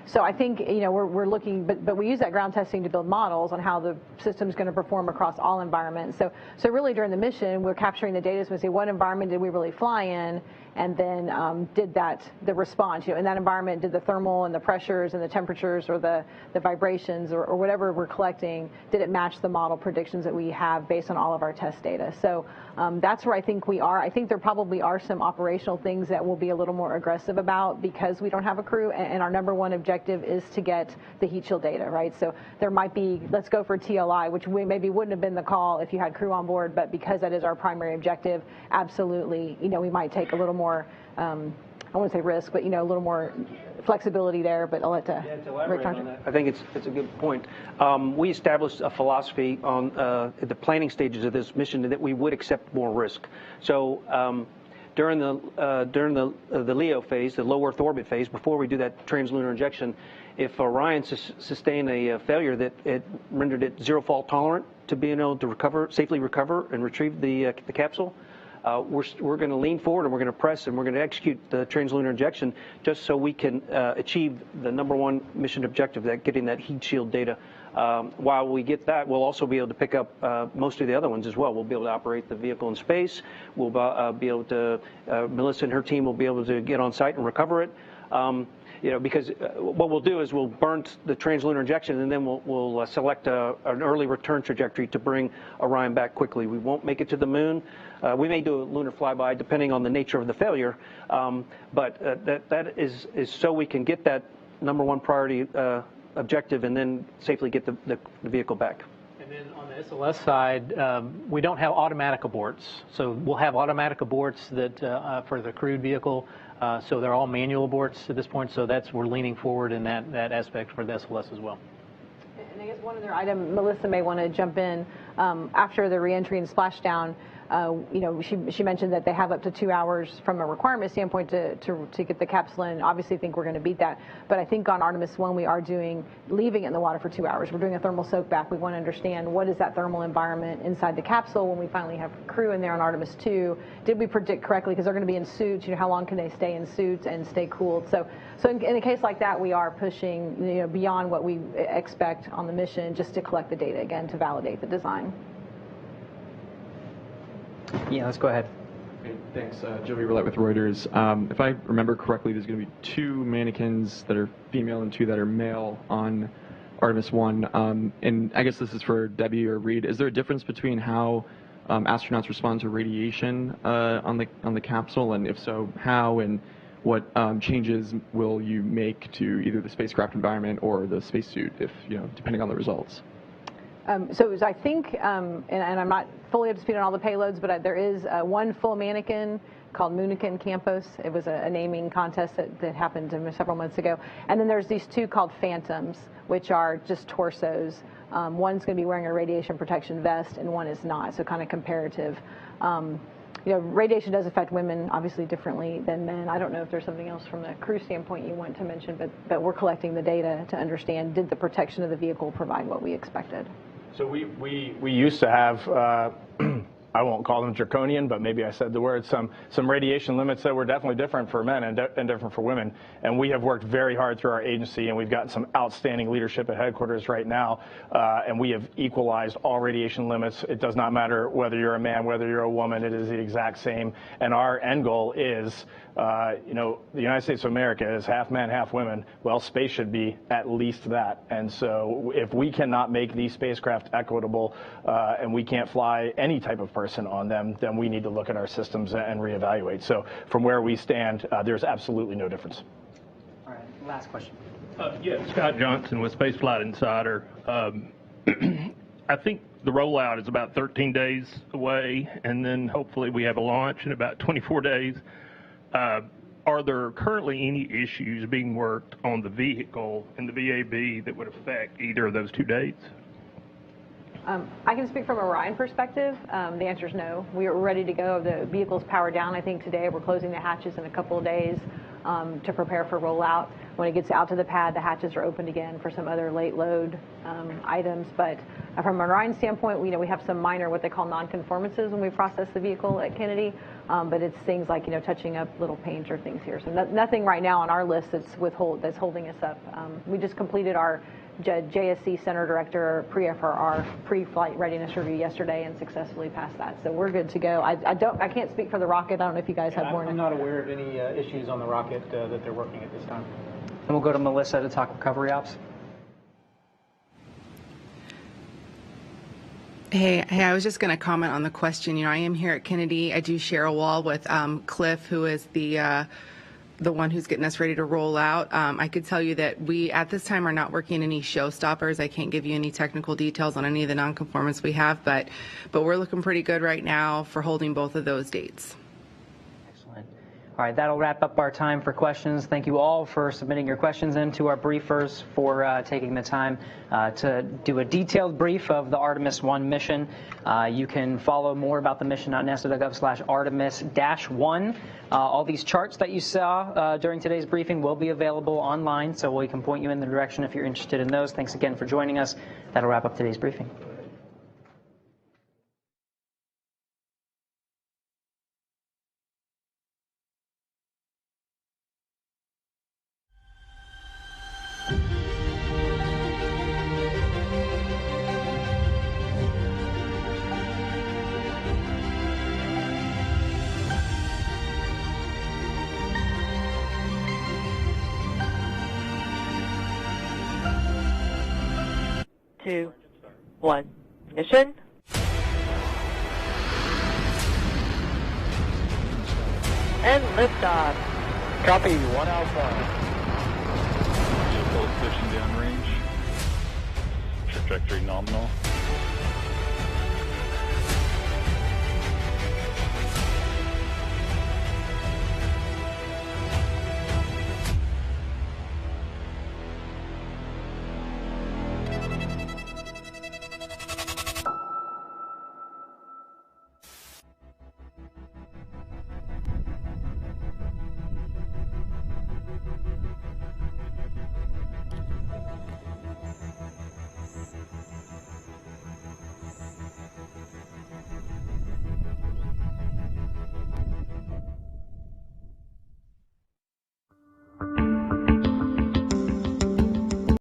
So I think, we're looking, but we use that ground testing to build models on how the system's going to perform across all environments. So really during the mission, we're capturing the data so we say what environment did we really fly in, and then did the response, in that environment, did the thermal and the pressures and the temperatures or the vibrations or whatever we're collecting, did it match the model predictions that we have based on all of our test data? So that's where I think we are. I think there probably are some operational things that we'll be a little more aggressive about because we don't have a crew, and our number one objective is to get the heat shield data, right? So there might be, let's go for TLI, which we maybe wouldn't have been the call if you had crew on board, but because that is our primary objective, absolutely, we might take a little more, I wouldn't say risk, but, a little more flexibility there, but I'll let to elaborate on that. I think it's a good point. We established a philosophy on the planning stages of this mission that we would accept more risk. So during the LEO phase, the low Earth orbit phase, before we do that translunar injection, if Orion sustained a failure that it rendered it zero fault tolerant to being able to safely recover and retrieve the capsule, we're going to lean forward and we're going to press and we're going to execute the translunar injection just so we can achieve the number one mission objective, that getting that heat shield data. While we get that, we'll also be able to pick up most of the other ones as well. We'll be able to operate the vehicle in space. We'll be able to, Melissa and her team will be able to get on site and recover it. Because what we'll do is we'll burn the translunar injection and then we'll select an early return trajectory to bring Orion back quickly. We won't make it to the moon. We may do a lunar flyby depending on the nature of the failure, but that is so we can get that number one priority objective and then safely get the vehicle back. And then on the SLS side, we don't have automatic aborts. So we'll have automatic aborts that for the crewed vehicle. So they're all manual aborts at this point. So we're leaning forward in that aspect for the SLS as well. And I guess one other item, Melissa may want to jump in. After the reentry and splashdown, she mentioned that they have up to 2 hours from a requirement standpoint to get the capsule in. Obviously, I think we're going to beat that. But I think on Artemis 1, we are leaving it in the water for 2 hours. We're doing a thermal soak back. We want to understand what is that thermal environment inside the capsule when we finally have crew in there on Artemis 2. Did we predict correctly? Because they're going to be in suits. How long can they stay in suits and stay cooled? So in a case like that, we are pushing beyond what we expect on the mission just to collect the data again to validate the design. Yeah, let's go ahead. Hey, thanks. Joey Roulette with Reuters. If I remember correctly, there's going to be 2 mannequins that are female and 2 that are male on Artemis 1. And I guess this is for Debbie or Reed. Is there a difference between how astronauts respond to radiation on the capsule? And if so, how? And what changes will you make to either the spacecraft environment or the spacesuit, if depending on the results? So I think, and I'm not fully up to speed on all the payloads, but there is one full mannequin called Munikin Campos. It was a naming contest that happened several months ago. And then there's these 2 called Phantoms, which are just torsos. One's going to be wearing a radiation protection vest, and one is not, so kind of comparative. Radiation does affect women obviously differently than men. I don't know if there's something else from the crew standpoint you want to mention, but we're collecting the data to understand, did the protection of the vehicle provide what we expected? So we used to have, I won't call them draconian, but maybe I said the word, some radiation limits that were definitely different for men and different for women. And we have worked very hard through our agency, and we've gotten some outstanding leadership at headquarters right now. And we have equalized all radiation limits. It does not matter whether you're a man, whether you're a woman, it is the exact same. And our end goal is, the United States of America is half men, half women. Well, space should be at least that. And so if we cannot make these spacecraft equitable and we can't fly any type of person on them, then we need to look at our systems and reevaluate. So from where we stand, there's absolutely no difference. All right, last question. Yeah, Scott Johnson with Spaceflight Insider. I think the rollout is about 13 days away, and then hopefully we have a launch in about 24 days. Are there currently any issues being worked on the vehicle and the VAB that would affect either of those 2 dates? I can speak from a Orion perspective. The answer is no. We are ready to go. The vehicle's powered down. I think today we're closing the hatches in a couple of days. to prepare for rollout. When it gets out to the pad, the hatches are opened again for some other late load items. But from a Orion standpoint, we have some minor what they call non-conformances when we process the vehicle at Kennedy. But it's things like touching up little paint or things here. So nothing right now on our list that's holding us up. We just completed our JSC Center Director pre-FRR pre-flight readiness review yesterday and successfully passed that. So we're good to go. I can't speak for the rocket. I don't know if you guys have more. I'm not aware of any issues on the rocket that they're working at this time. And we'll go to Melissa to talk recovery ops. Hey, I was just going to comment on the question. I am here at Kennedy. I do share a wall with Cliff, who is the one who's getting us ready to roll out. I could tell you that we, at this time, are not working any showstoppers. I can't give you any technical details on any of the nonconformance we have, but we're looking pretty good right now for holding both of those dates. Excellent. All right, that'll wrap up our time for questions. Thank you all for submitting your questions into our briefers, for taking the time to do a detailed brief of the Artemis 1 mission. You can follow more about the mission on nasa.gov/Artemis-1. All these charts that you saw during today's briefing will be available online, so we can point you in the direction if you're interested in those. Thanks again for joining us. That'll wrap up today's briefing. Two, one, ignition. And liftoff. Copy, 1 Alpha. Vehicle pushing downrange. Trajectory nominal.